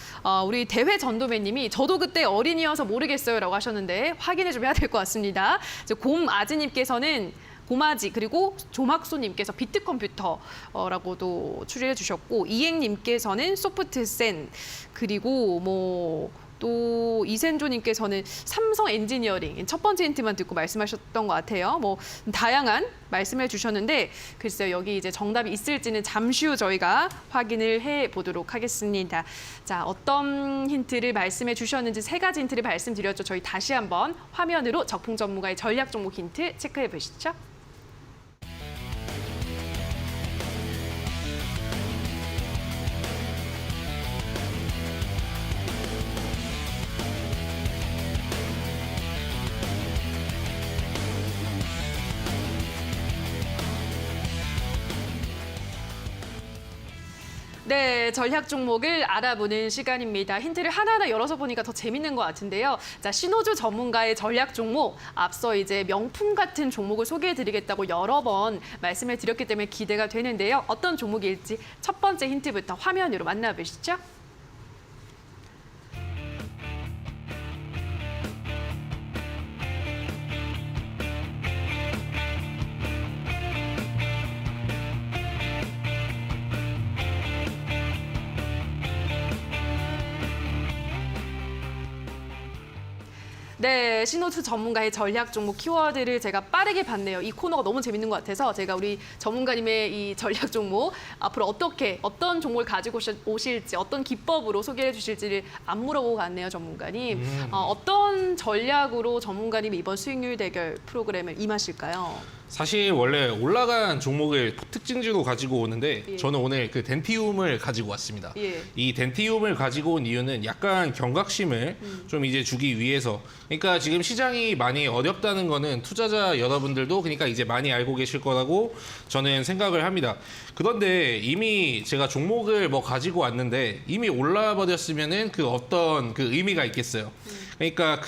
우리 대회 전도매님이 저도 그때 어린이여서 모르겠어요라고 하셨는데 확인을 좀 해야 될 것 같습니다. 곰아지님께서는 고마지 그리고 조막소님께서 비트컴퓨터라고도 추리해 주셨고 이행님께서는 소프트센 그리고 뭐 또 이센조님께서는 삼성 엔지니어링 첫 번째 힌트만 듣고 말씀하셨던 것 같아요. 뭐 다양한 말씀해 주셨는데 글쎄요 여기 이제 정답이 있을지는 잠시 후 저희가 확인을 해 보도록 하겠습니다. 자 어떤 힌트를 말씀해 주셨는지 세 가지 힌트를 말씀드렸죠. 저희 다시 한번 화면으로 적풍 전문가의 전략 종목 힌트 체크해 보시죠. 네, 전략 종목을 알아보는 시간입니다. 힌트를 하나하나 열어서 보니까 더 재밌는 것 같은데요. 자, 신호주 전문가의 전략 종목, 앞서 이제 명품 같은 종목을 소개해드리겠다고 여러 번 말씀을 드렸기 때문에 기대가 되는데요. 어떤 종목일지 첫 번째 힌트부터 화면으로 만나보시죠. 네, 신호주 전문가의 전략 종목 키워드를 제가 빠르게 봤네요. 이 코너가 너무 재밌는 것 같아서 제가 우리 전문가님의 이 전략 종목 앞으로 어떤 종목을 가지고 오실지 어떤 기법으로 소개해 주실지를 안 물어보고 갔네요, 전문가님. 어떤 전략으로 전문가님이 이번 수익률 대결 프로그램을 임하실까요?
사실 원래 올라간 종목을 특징주로 가지고 오는데
예.
저는 오늘 그 덴티움을 가지고 왔습니다.
예.
이 덴티움을 가지고 온 이유는 약간 경각심을 좀 이제 주기 위해서. 그러니까 지금 시장이 많이 어렵다는 거는 투자자 여러분들도 그러니까 이제 많이 알고 계실 거라고 저는 생각을 합니다. 그런데 이미 제가 종목을 뭐 가지고 왔는데 이미 올라 버렸으면은 그 어떤 그 의미가 있겠어요. 그러니까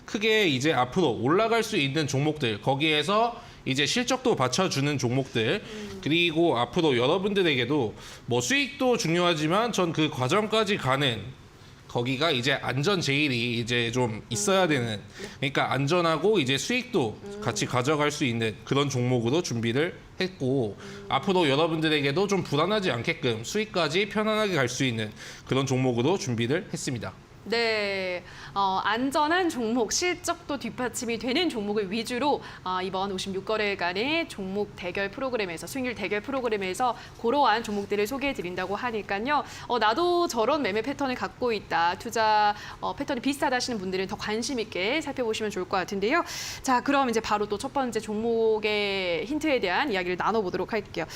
크게 이제 앞으로 올라갈 수 있는 종목들 거기에서 이제 실적도 받쳐주는 종목들 그리고 앞으로 여러분들에게도 뭐 수익도 중요하지만 전 그 과정까지 가는 거기가 이제 안전 제일이 이제 좀 있어야 되는 그러니까 안전하고 이제 수익도 같이 가져갈 수 있는 그런 종목으로 준비를 했고 앞으로 여러분들에게도 좀 불안하지 않게끔 수익까지 편안하게 갈 수 있는 그런 종목으로 준비를 했습니다.
네, 안전한 종목, 실적도 뒷받침이 되는 종목을 위주로 이번 56거래일간의 종목 대결 프로그램에서 수익률 대결 프로그램에서 그러한 종목들을 소개해드린다고 하니까요. 나도 저런 매매 패턴을 갖고 있다, 투자 패턴이 비슷하다 하시는 분들은 더 관심 있게 살펴보시면 좋을 것 같은데요. 자, 그럼 이제 바로 또 첫 번째 종목의 힌트에 대한 이야기를 나눠보도록 할게요.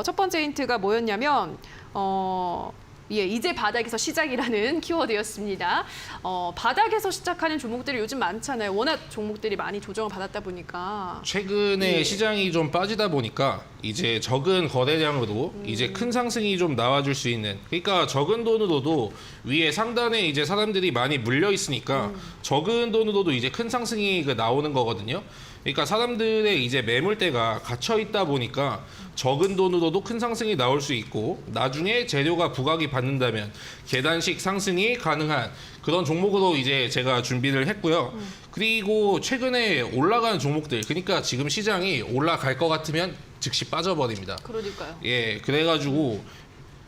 첫 번째 힌트가 뭐였냐면 예, 이제 바닥에서 시작이라는 키워드였습니다. 바닥에서 시작하는 종목들이 요즘 많잖아요. 워낙 종목들이 많이 조정을 받았다 보니까.
최근에
예.
시장이 좀 빠지다 보니까 이제 적은 거래량으로 이제 큰 상승이 좀 나와줄 수 있는 그러니까 적은 돈으로도 위에 상단에 이제 사람들이 많이 물려 있으니까 적은 돈으로도 이제 큰 상승이 나오는 거거든요. 그러니까 사람들의 이제 매물대가 갇혀 있다 보니까 적은 돈으로도 큰 상승이 나올 수 있고 나중에 재료가 부각이 받는다면 계단식 상승이 가능한 그런 종목으로 이제 제가 준비를 했고요. 그리고 최근에 올라간 종목들 그러니까 지금 시장이 올라갈 것 같으면 즉시 빠져버립니다.
그러니까요.
예, 그래가지고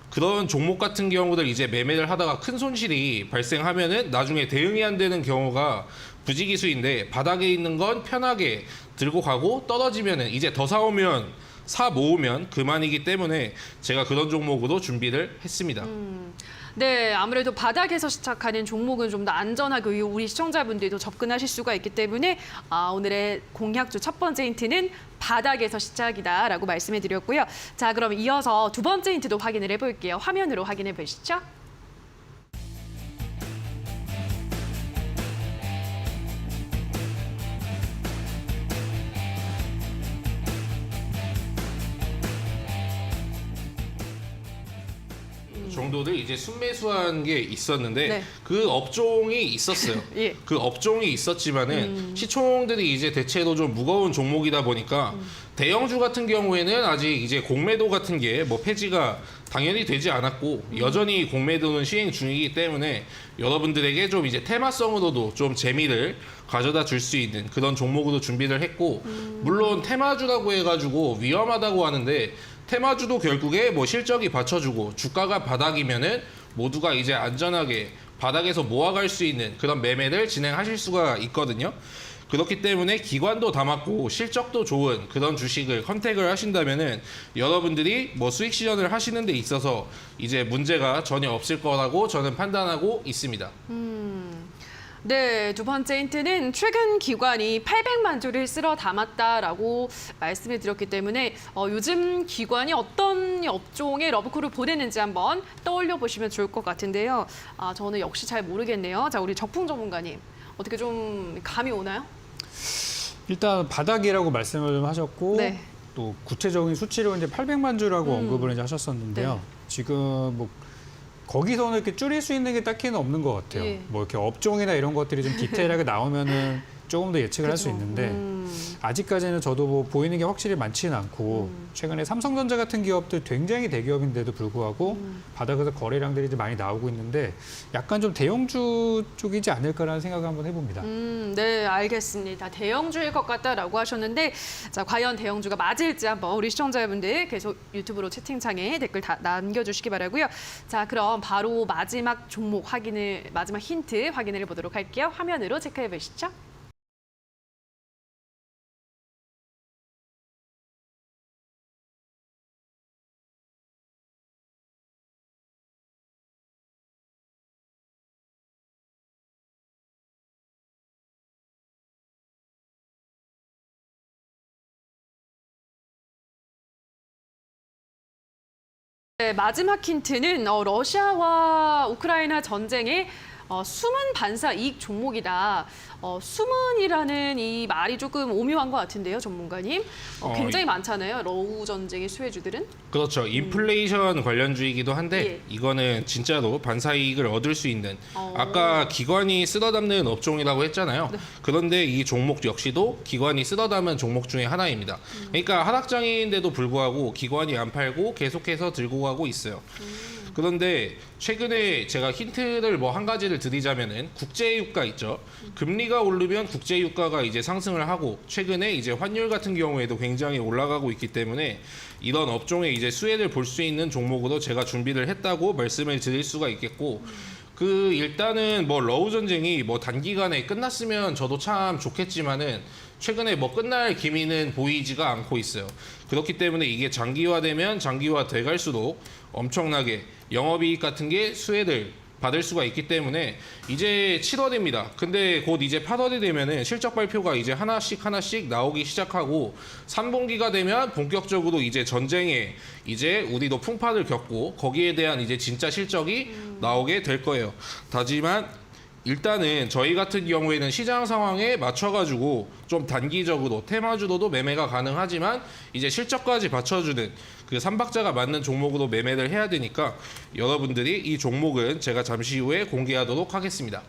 그런 종목 같은 경우들 이제 매매를 하다가 큰 손실이 발생하면은 나중에 대응이 안 되는 경우가 부지기수인데 바닥에 있는 건 편하게 들고 가고 떨어지면은 이제 더 사오면 사 모으면 그만이기 때문에 제가 그런 종목으로 준비를 했습니다.
네, 아무래도 바닥에서 시작하는 종목은 좀 더 안전하고 우리 시청자분들도 접근하실 수가 있기 때문에 오늘의 공약주 첫 번째 힌트는 바닥에서 시작이다라고 말씀해 드렸고요. 자, 그럼 이어서 두 번째 힌트도 확인을 해볼게요. 화면으로 확인해 보시죠.
정도를 이제 순매수한 게 있었는데
네.
그 업종이 있었어요.
예.
그 업종이 있었지만은 시총들이 이제 대체로 좀 무거운 종목이다 보니까 대형주 같은 경우에는 아직 이제 공매도 같은 게 뭐 폐지가 당연히 되지 않았고 여전히 공매도는 시행 중이기 때문에 여러분들에게 좀 이제 테마성으로도 좀 재미를 가져다 줄 수 있는 그런 종목으로 준비를 했고 물론 테마주라고 해가지고 위험하다고 하는데 테마주도 결국에 뭐 실적이 받쳐주고 주가가 바닥이면은 모두가 이제 안전하게 바닥에서 모아갈 수 있는 그런 매매를 진행하실 수가 있거든요. 그렇기 때문에 기관도 담았고 실적도 좋은 그런 주식을 컨택을 하신다면은 여러분들이 뭐 수익 실현을 하시는 데 있어서 이제 문제가 전혀 없을 거라고 저는 판단하고 있습니다.
네, 두 번째 힌트는 최근 기관이 800만 주를 쓸어 담았다라고 말씀을 드렸기 때문에 요즘 기관이 어떤 업종에 러브콜을 보내는지 한번 떠올려 보시면 좋을 것 같은데요. 저는 역시 잘 모르겠네요. 자, 우리 적풍 전문가님 어떻게 좀 감이 오나요?
일단 바닥이라고 말씀을 좀 하셨고
네.
또 구체적인 수치로 이제 800만 주라고 언급을 이제 하셨었는데요.
네.
지금 뭐 거기서는 이렇게 줄일 수 있는 게 딱히는 없는 것 같아요.
예.
뭐 이렇게 업종이나 이런 것들이 좀 디테일하게 나오면은 조금 더 예측을 할 수
그쵸.
있는데 아직까지는 저도 뭐 보이는 게 확실히 많지는 않고 최근에 삼성전자 같은 기업들 굉장히 대기업인데도 불구하고 바닥에서 거래량들이 이제 많이 나오고 있는데 약간 좀 대형주 쪽이지 않을까라는 생각을 한번 해봅니다.
네, 알겠습니다. 대형주일 것 같다라고 하셨는데 자, 과연 대형주가 맞을지 한번 우리 시청자분들 계속 유튜브로 채팅창에 댓글 다 남겨주시기 바라고요. 자, 그럼 바로 마지막 힌트 확인을 해보도록 할게요. 화면으로 체크해 보시죠. 네, 마지막 힌트는 러시아와 우크라이나 전쟁의 숨은 반사 이익 종목이다. 숨은이라는 이 말이 조금 오묘한 것 같은데요, 전문가님. 굉장히 많잖아요, 러우 전쟁의 수혜주들은.
그렇죠. 인플레이션 관련주이기도 한데
예.
이거는 진짜로 반사이익을 얻을 수 있는 아까 기관이 쓸어담는 업종이라고 했잖아요.
네.
그런데 이 종목 역시도 기관이 쓸어담은 종목 중에 하나입니다. 그러니까 하락장인데도 불구하고 기관이 안 팔고 계속해서 들고 가고 있어요. 그런데 최근에 제가 힌트를 뭐 한 가지를 드리자면은 국제유가 있죠. 금리가 오르면 국제유가가 이제 상승을 하고 최근에 이제 환율 같은 경우에도 굉장히 올라가고 있기 때문에 이런 업종에 이제 수혜를 볼 수 있는 종목으로 제가 준비를 했다고 말씀을 드릴 수가 있겠고 그 일단은 뭐 러우 전쟁이 뭐 단기간에 끝났으면 저도 참 좋겠지만은 최근에 뭐 끝날 기미는 보이지가 않고 있어요. 그렇기 때문에 이게 장기화되면 장기화 돼갈수록 엄청나게 영업이익 같은 게 수혜를 받을 수가 있기 때문에 이제 7월입니다. 근데 곧 이제 8월이 되면은 실적 발표가 이제 하나씩 나오기 시작하고 3분기가 되면 본격적으로 이제 전쟁에 이제 우리도 풍파를 겪고 거기에 대한 이제 진짜 실적이 나오게 될 거예요. 하지만 일단은 저희 같은 경우에는 시장 상황에 맞춰가지고 좀 단기적으로 테마주로도 매매가 가능하지만 이제 실적까지 받쳐주는 그 3박자가 맞는 종목으로 매매를 해야 되니까 여러분들이 이 종목은 제가 잠시 후에 공개하도록 하겠습니다.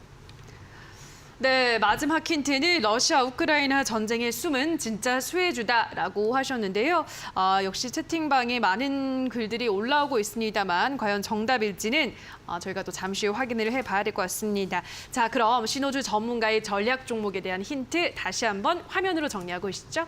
네, 마지막 힌트는 러시아 우크라이나 전쟁의 숨은 진짜 수혜주다라고 하셨는데요. 역시 채팅방에 많은 글들이 올라오고 있습니다만 과연 정답일지는 저희가 또 잠시 후 확인을 해봐야 될 것 같습니다. 자, 그럼 신호주 전문가의 전략 종목에 대한 힌트 다시 한번 화면으로 정리하고 오시죠.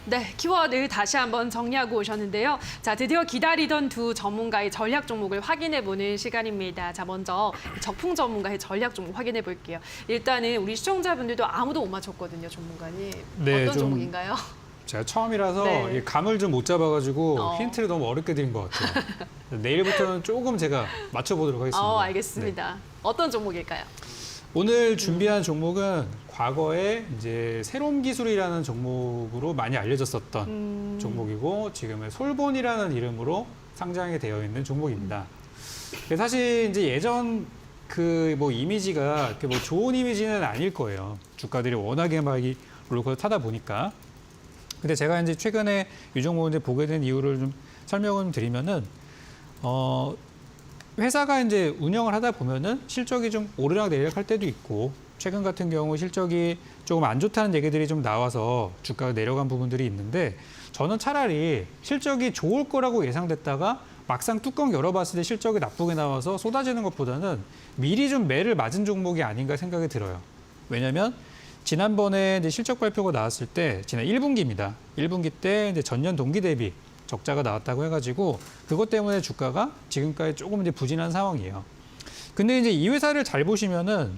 네, 키워드 다시 한번 정리하고 오셨는데요. 자, 드디어 기다리던 두 전문가의 전략 종목을 확인해보는 시간입니다. 자, 먼저 적풍 전문가의 전략 종목 확인해 볼게요. 일단은 우리 시청자분들도 아무도 못 맞췄거든요, 전문가님.
네,
어떤
좀
종목인가요?
제가 처음이라서
네.
이 감을 좀 못 잡아가지고
어.
힌트를 너무 어렵게 드린 것 같아요. 내일부터는 조금 제가 맞춰보도록 하겠습니다.
알겠습니다.
네.
어떤 종목일까요?
오늘 준비한 종목은 과거에 이제 새로운 기술이라는 종목으로 많이 알려졌었던 종목이고 지금은 솔본이라는 이름으로 상장이 되어 있는 종목입니다. 사실 이제 예전 그 뭐 이미지가 이렇게 뭐 좋은 이미지는 아닐 거예요. 주가들이 워낙에 막 이 롤러코스터 타다 보니까. 근데 제가 이제 최근에 이 종목을 이제 보게 된 이유를 좀 설명을 드리면은 회사가 이제 운영을 하다 보면은 실적이 좀 오르락 내리락 할 때도 있고 최근 같은 경우 실적이 조금 안 좋다는 얘기들이 좀 나와서 주가가 내려간 부분들이 있는데 저는 차라리 실적이 좋을 거라고 예상됐다가 막상 뚜껑 열어봤을 때 실적이 나쁘게 나와서 쏟아지는 것보다는 미리 좀 매를 맞은 종목이 아닌가 생각이 들어요. 왜냐하면 지난번에 이제 실적 발표가 나왔을 때 지난 1분기입니다. 1분기 때 이제 전년 동기 대비 적자가 나왔다고 해가지고 그것 때문에 주가가 지금까지 조금 이제 부진한 상황이에요. 근데 이제 이 회사를 잘 보시면은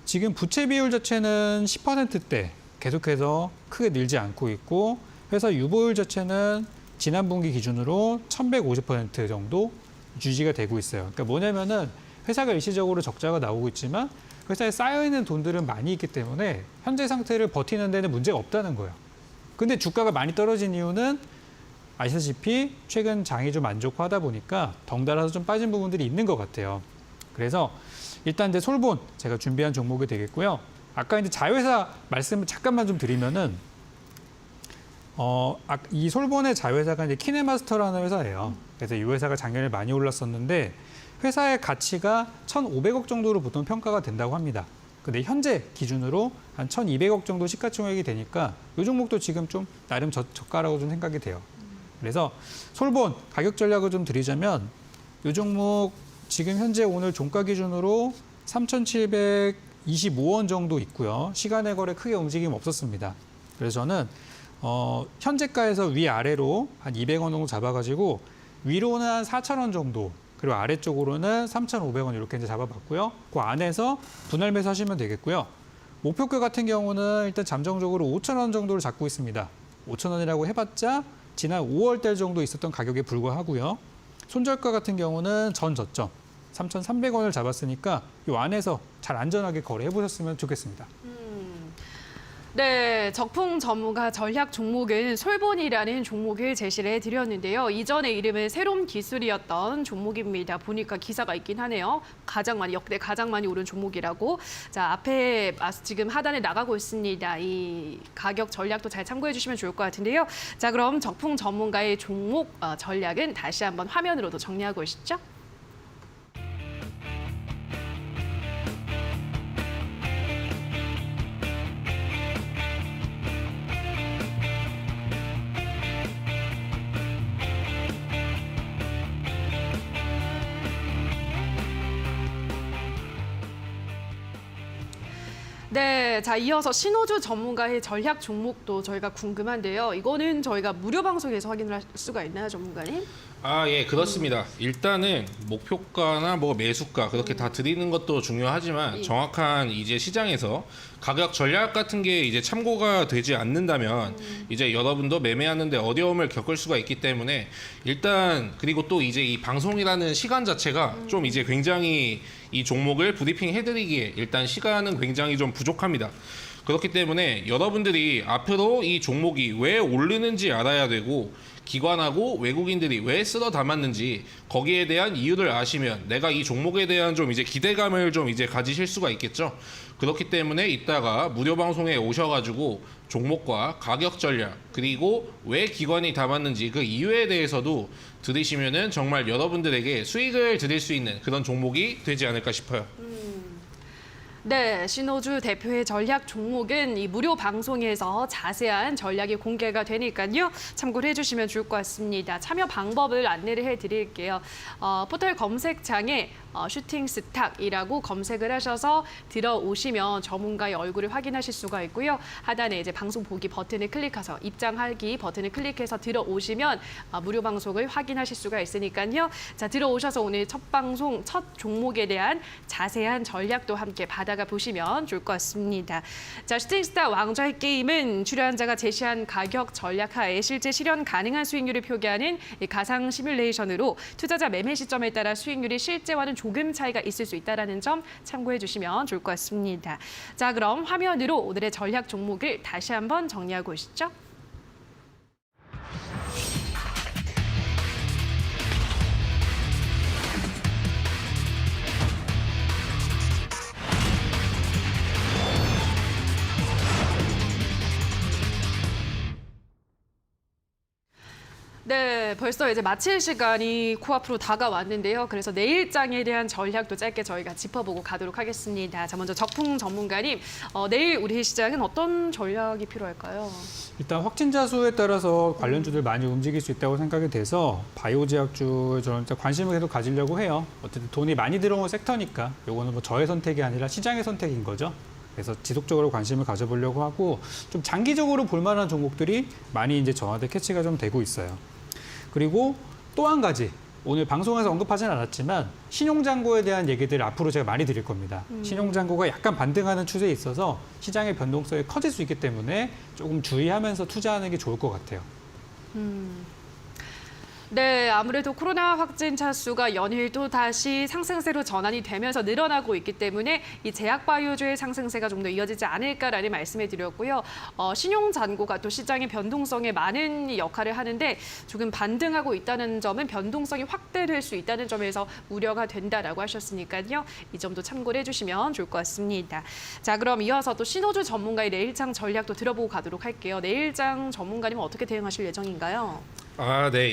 지금 부채 비율 자체는 10%대 계속해서 크게 늘지 않고 있고 회사 유보율 자체는 지난 분기 기준으로 1150% 정도 유지가 되고 있어요. 그러니까 뭐냐면은 회사가 일시적으로 적자가 나오고 있지만 회사에 쌓여있는 돈들은 많이 있기 때문에 현재 상태를 버티는 데는 문제가 없다는 거예요. 근데 주가가 많이 떨어진 이유는 아시다시피 최근 장이 좀 안 좋고 하다 보니까 덩달아서 좀 빠진 부분들이 있는 것 같아요. 그래서 일단 이제 솔본 제가 준비한 종목이 되겠고요. 아까 이제 자회사 말씀을 잠깐만 좀 드리면은 이 솔본의 자회사가 이제 키네마스터라는 회사예요. 그래서 이 회사가 작년에 많이 올랐었는데 회사의 가치가 1,500억 정도로 보통 평가가 된다고 합니다. 근데 현재 기준으로 한 1,200억 정도 시가총액이 되니까 이 종목도 지금 좀 나름 저가라고 좀 생각이 돼요. 그래서 솔본 가격 전략을 좀 드리자면 이 종목 지금 현재 오늘 종가 기준으로 3,725원 정도 있고요. 시간의 거래 크게 움직임 없었습니다. 그래서 저는 현재가에서 위아래로 한 200원 정도 잡아가지고 위로는 한 4,000원 정도 그리고 아래쪽으로는 3,500원 이렇게 이제 잡아봤고요. 그 안에서 분할 매수하시면 되겠고요. 목표가 같은 경우는 일단 잠정적으로 5,000원 정도를 잡고 있습니다. 5,000원이라고 해봤자 지난 5월달 정도 있었던 가격에 불과하고요. 손절가 같은 경우는 전 저점 3,300원을 잡았으니까 이 안에서 잘 안전하게 거래해 보셨으면 좋겠습니다.
네, 적풍 전문가 전략 종목은 솔본이라는 종목을 제시를 해드렸는데요. 이전의 이름은 새로운 기술이었던 종목입니다. 보니까 기사가 있긴 하네요. 역대 가장 많이 오른 종목이라고. 자, 앞에 지금 하단에 나가고 있습니다. 이 가격 전략도 잘 참고해 주시면 좋을 것 같은데요. 자, 그럼 적풍 전문가의 종목 전략은 다시 한번 화면으로도 정리하고 오시죠. 네, 자 이어서 신호주 전문가의 전략 종목도 저희가 궁금한데요. 이거는 저희가 무료 방송에서 확인을 할 수가 있나요, 전문가님?
예, 그렇습니다. 일단은 목표가나 뭐 매수가 그렇게 다 드리는 것도 중요하지만
예.
정확한 이제 시장에서 가격 전략 같은 게 이제 참고가 되지 않는다면 이제 여러분도 매매하는데 어려움을 겪을 수가 있기 때문에 일단 그리고 또 이제 이 방송이라는 시간 자체가 좀 이제 굉장히 이 종목을 브리핑 해드리기에 일단 시간은 굉장히 좀 부족합니다. 그렇기 때문에 여러분들이 앞으로 이 종목이 왜 오르는지 알아야 되고 기관하고 외국인들이 왜 쓸어 담았는지 거기에 대한 이유를 아시면 내가 이 종목에 대한 좀 이제 기대감을 좀 이제 가지실 수가 있겠죠. 그렇기 때문에 이따가 무료 방송에 오셔가지고 종목과 가격 전략 그리고 왜 기관이 담았는지 그 이유에 대해서도 들으시면은 정말 여러분들에게 수익을 드릴 수 있는 그런 종목이 되지 않을까 싶어요.
네, 신호주 대표의 전략 종목은 이 무료 방송에서 자세한 전략이 공개가 되니까요. 참고를 해주시면 좋을 것 같습니다. 참여 방법을 안내를 해드릴게요. 포털 검색창에 슈팅 스탁이라고 검색을 하셔서 들어오시면 전문가의 얼굴을 확인하실 수가 있고요. 하단에 이제 방송 보기 버튼을 클릭해서 입장하기 버튼을 클릭해서 들어오시면 무료 방송을 확인하실 수가 있으니까요. 자, 들어오셔서 오늘 첫 방송, 첫 종목에 대한 자세한 전략도 함께 받아가 보시면 좋을 것 같습니다. 자, 슈팅스타 왕좌의 게임은 출연자가 제시한 가격 전략 하에 실제 실현 가능한 수익률을 표기하는 이 가상 시뮬레이션으로 투자자 매매 시점에 따라 수익률이 실제와는 조금 차이가 있을 수 있다는 점 참고해 주시면 좋을 것 같습니다. 자, 그럼 화면으로 오늘의 전략 종목을 다시 한번 정리하고 오시죠. 네, 벌써 이제 마칠 시간이 코앞으로 다가왔는데요. 그래서 내일장에 대한 전략도 짧게 저희가 짚어보고 가도록 하겠습니다. 자, 먼저 적풍 전문가님, 내일 우리 시장은 어떤 전략이 필요할까요?
일단 확진자 수에 따라서 관련주들 많이 움직일 수 있다고 생각이 돼서 바이오 제약주에 저는 관심을 계속 가지려고 해요. 어쨌든 돈이 많이 들어온 섹터니까 이거는 뭐 저의 선택이 아니라 시장의 선택인 거죠. 그래서 지속적으로 관심을 가져보려고 하고 좀 장기적으로 볼 만한 종목들이 많이 이제 저한테 캐치가 좀 되고 있어요. 그리고 또 한 가지, 오늘 방송에서 언급하지는 않았지만 신용잔고에 대한 얘기들 앞으로 제가 많이 드릴 겁니다. 신용잔고가 약간 반등하는 추세에 있어서 시장의 변동성이 커질 수 있기 때문에 조금 주의하면서 투자하는 게 좋을 것 같아요.
네, 아무래도 코로나 확진자 수가 연일 또 다시 상승세로 전환이 되면서 늘어나고 있기 때문에 이 제약바이오주의 상승세가 좀 더 이어지지 않을까라는 말씀을 드렸고요. 신용잔고가 또 시장의 변동성에 많은 역할을 하는데 조금 반등하고 있다는 점은 변동성이 확대될 수 있다는 점에서 우려가 된다라고 하셨으니까요. 이 점도 참고를 해주시면 좋을 것 같습니다. 자, 그럼 이어서 또 신호주 전문가의 내일장 전략도 들어보고 가도록 할게요. 내일장 전문가님은 어떻게 대응하실 예정인가요?
네,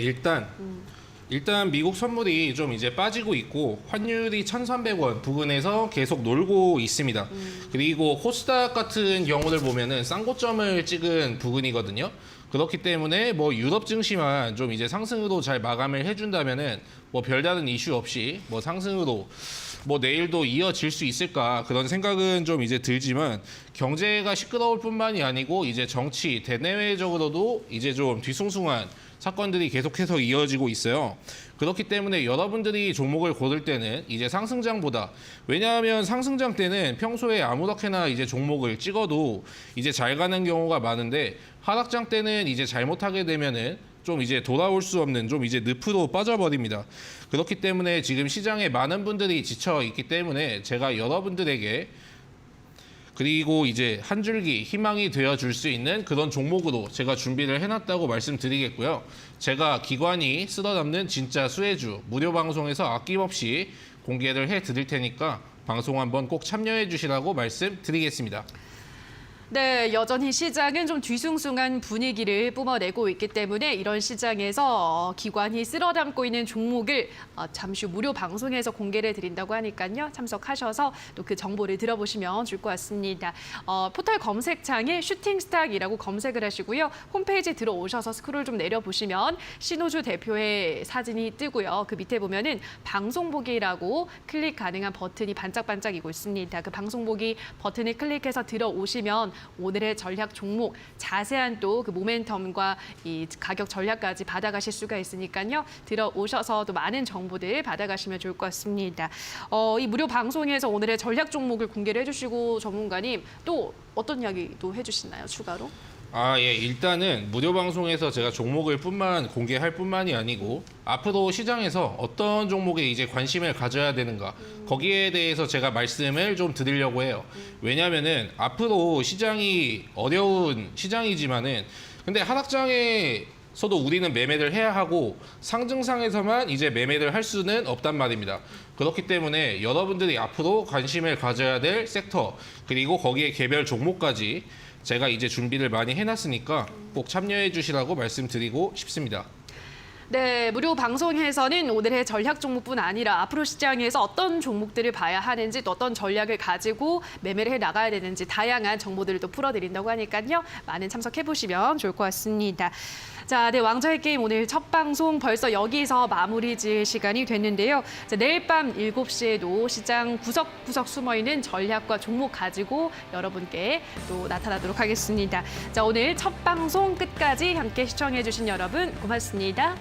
일단 미국 선물이 좀 이제 빠지고 있고 환율이 1,300원 부근에서 계속 놀고 있습니다. 그리고 코스닥 같은 경우를 보면은 쌍고점을 찍은 부근이거든요. 그렇기 때문에 뭐 유럽 증시만 좀 이제 상승으로 잘 마감을 해준다면은 뭐 별다른 이슈 없이 뭐 상승으로 뭐 내일도 이어질 수 있을까 그런 생각은 좀 이제 들지만 경제가 시끄러울 뿐만이 아니고 이제 정치 대내외적으로도 이제 좀 뒤숭숭한 사건들이 계속해서 이어지고 있어요. 그렇기 때문에 여러분들이 종목을 고를 때는 이제 상승장보다, 왜냐하면 상승장 때는 평소에 아무렇게나 이제 종목을 찍어도 이제 잘 가는 경우가 많은데 하락장 때는 이제 잘못하게 되면은 좀 이제 돌아올 수 없는 좀 이제 늪으로 빠져버립니다. 그렇기 때문에 지금 시장에 많은 분들이 지쳐 있기 때문에 제가 여러분들에게 그리고 이제 한 줄기 희망이 되어줄 수 있는 그런 종목으로 제가 준비를 해놨다고 말씀드리겠고요. 제가 기관이 쓸어담는 진짜 수혜주 무료 방송에서 아낌없이 공개를 해드릴 테니까 방송 한번 꼭 참여해 주시라고 말씀드리겠습니다.
네, 여전히 시장은 좀 뒤숭숭한 분위기를 뿜어내고 있기 때문에 이런 시장에서 기관이 쓸어담고 있는 종목을 잠시 후 무료 방송에서 공개를 드린다고 하니까요. 참석하셔서 또 그 정보를 들어보시면 좋을 것 같습니다. 포털 검색창에 슈팅스탁이라고 검색을 하시고요. 홈페이지 들어오셔서 스크롤 좀 내려보시면 신호주 대표의 사진이 뜨고요. 그 밑에 보면은 방송 보기라고 클릭 가능한 버튼이 반짝반짝이고 있습니다. 그 방송 보기 버튼을 클릭해서 들어오시면 오늘의 전략 종목 자세한 또 그 모멘텀과 이 가격 전략까지 받아가실 수가 있으니까요. 들어오셔서 또 많은 정보들 받아가시면 좋을 것 같습니다. 이 무료 방송에서 오늘의 전략 종목을 공개를 해주시고 전문가님 또 어떤 이야기도 해주시나요? 추가로?
예. 일단은 무료 방송에서 제가 종목을 공개할 뿐만이 아니고 앞으로 시장에서 어떤 종목에 이제 관심을 가져야 되는가 거기에 대해서 제가 말씀을 좀 드리려고 해요. 왜냐면은 앞으로 시장이 어려운 시장이지만은 근데 하락장에서도 우리는 매매를 해야 하고 상증상에서만 이제 매매를 할 수는 없단 말입니다. 그렇기 때문에 여러분들이 앞으로 관심을 가져야 될 섹터 그리고 거기에 개별 종목까지 제가 이제 준비를 많이 해놨으니까 꼭 참여해 주시라고 말씀드리고 싶습니다.
네, 무료 방송에서는 오늘의 전략 종목뿐 아니라 앞으로 시장에서 어떤 종목들을 봐야 하는지 또 어떤 전략을 가지고 매매를 해 나가야 되는지 다양한 정보들을 또 풀어드린다고 하니까요. 많은 참석해보시면 좋을 것 같습니다. 자, 네, 왕좌의 게임 오늘 첫 방송 벌써 여기서 마무리 지을 시간이 됐는데요. 자, 내일 밤 7시에도 시장 구석구석 숨어있는 전략과 종목 가지고 여러분께 또 나타나도록 하겠습니다. 자, 오늘 첫 방송 끝까지 함께 시청해주신 여러분 고맙습니다.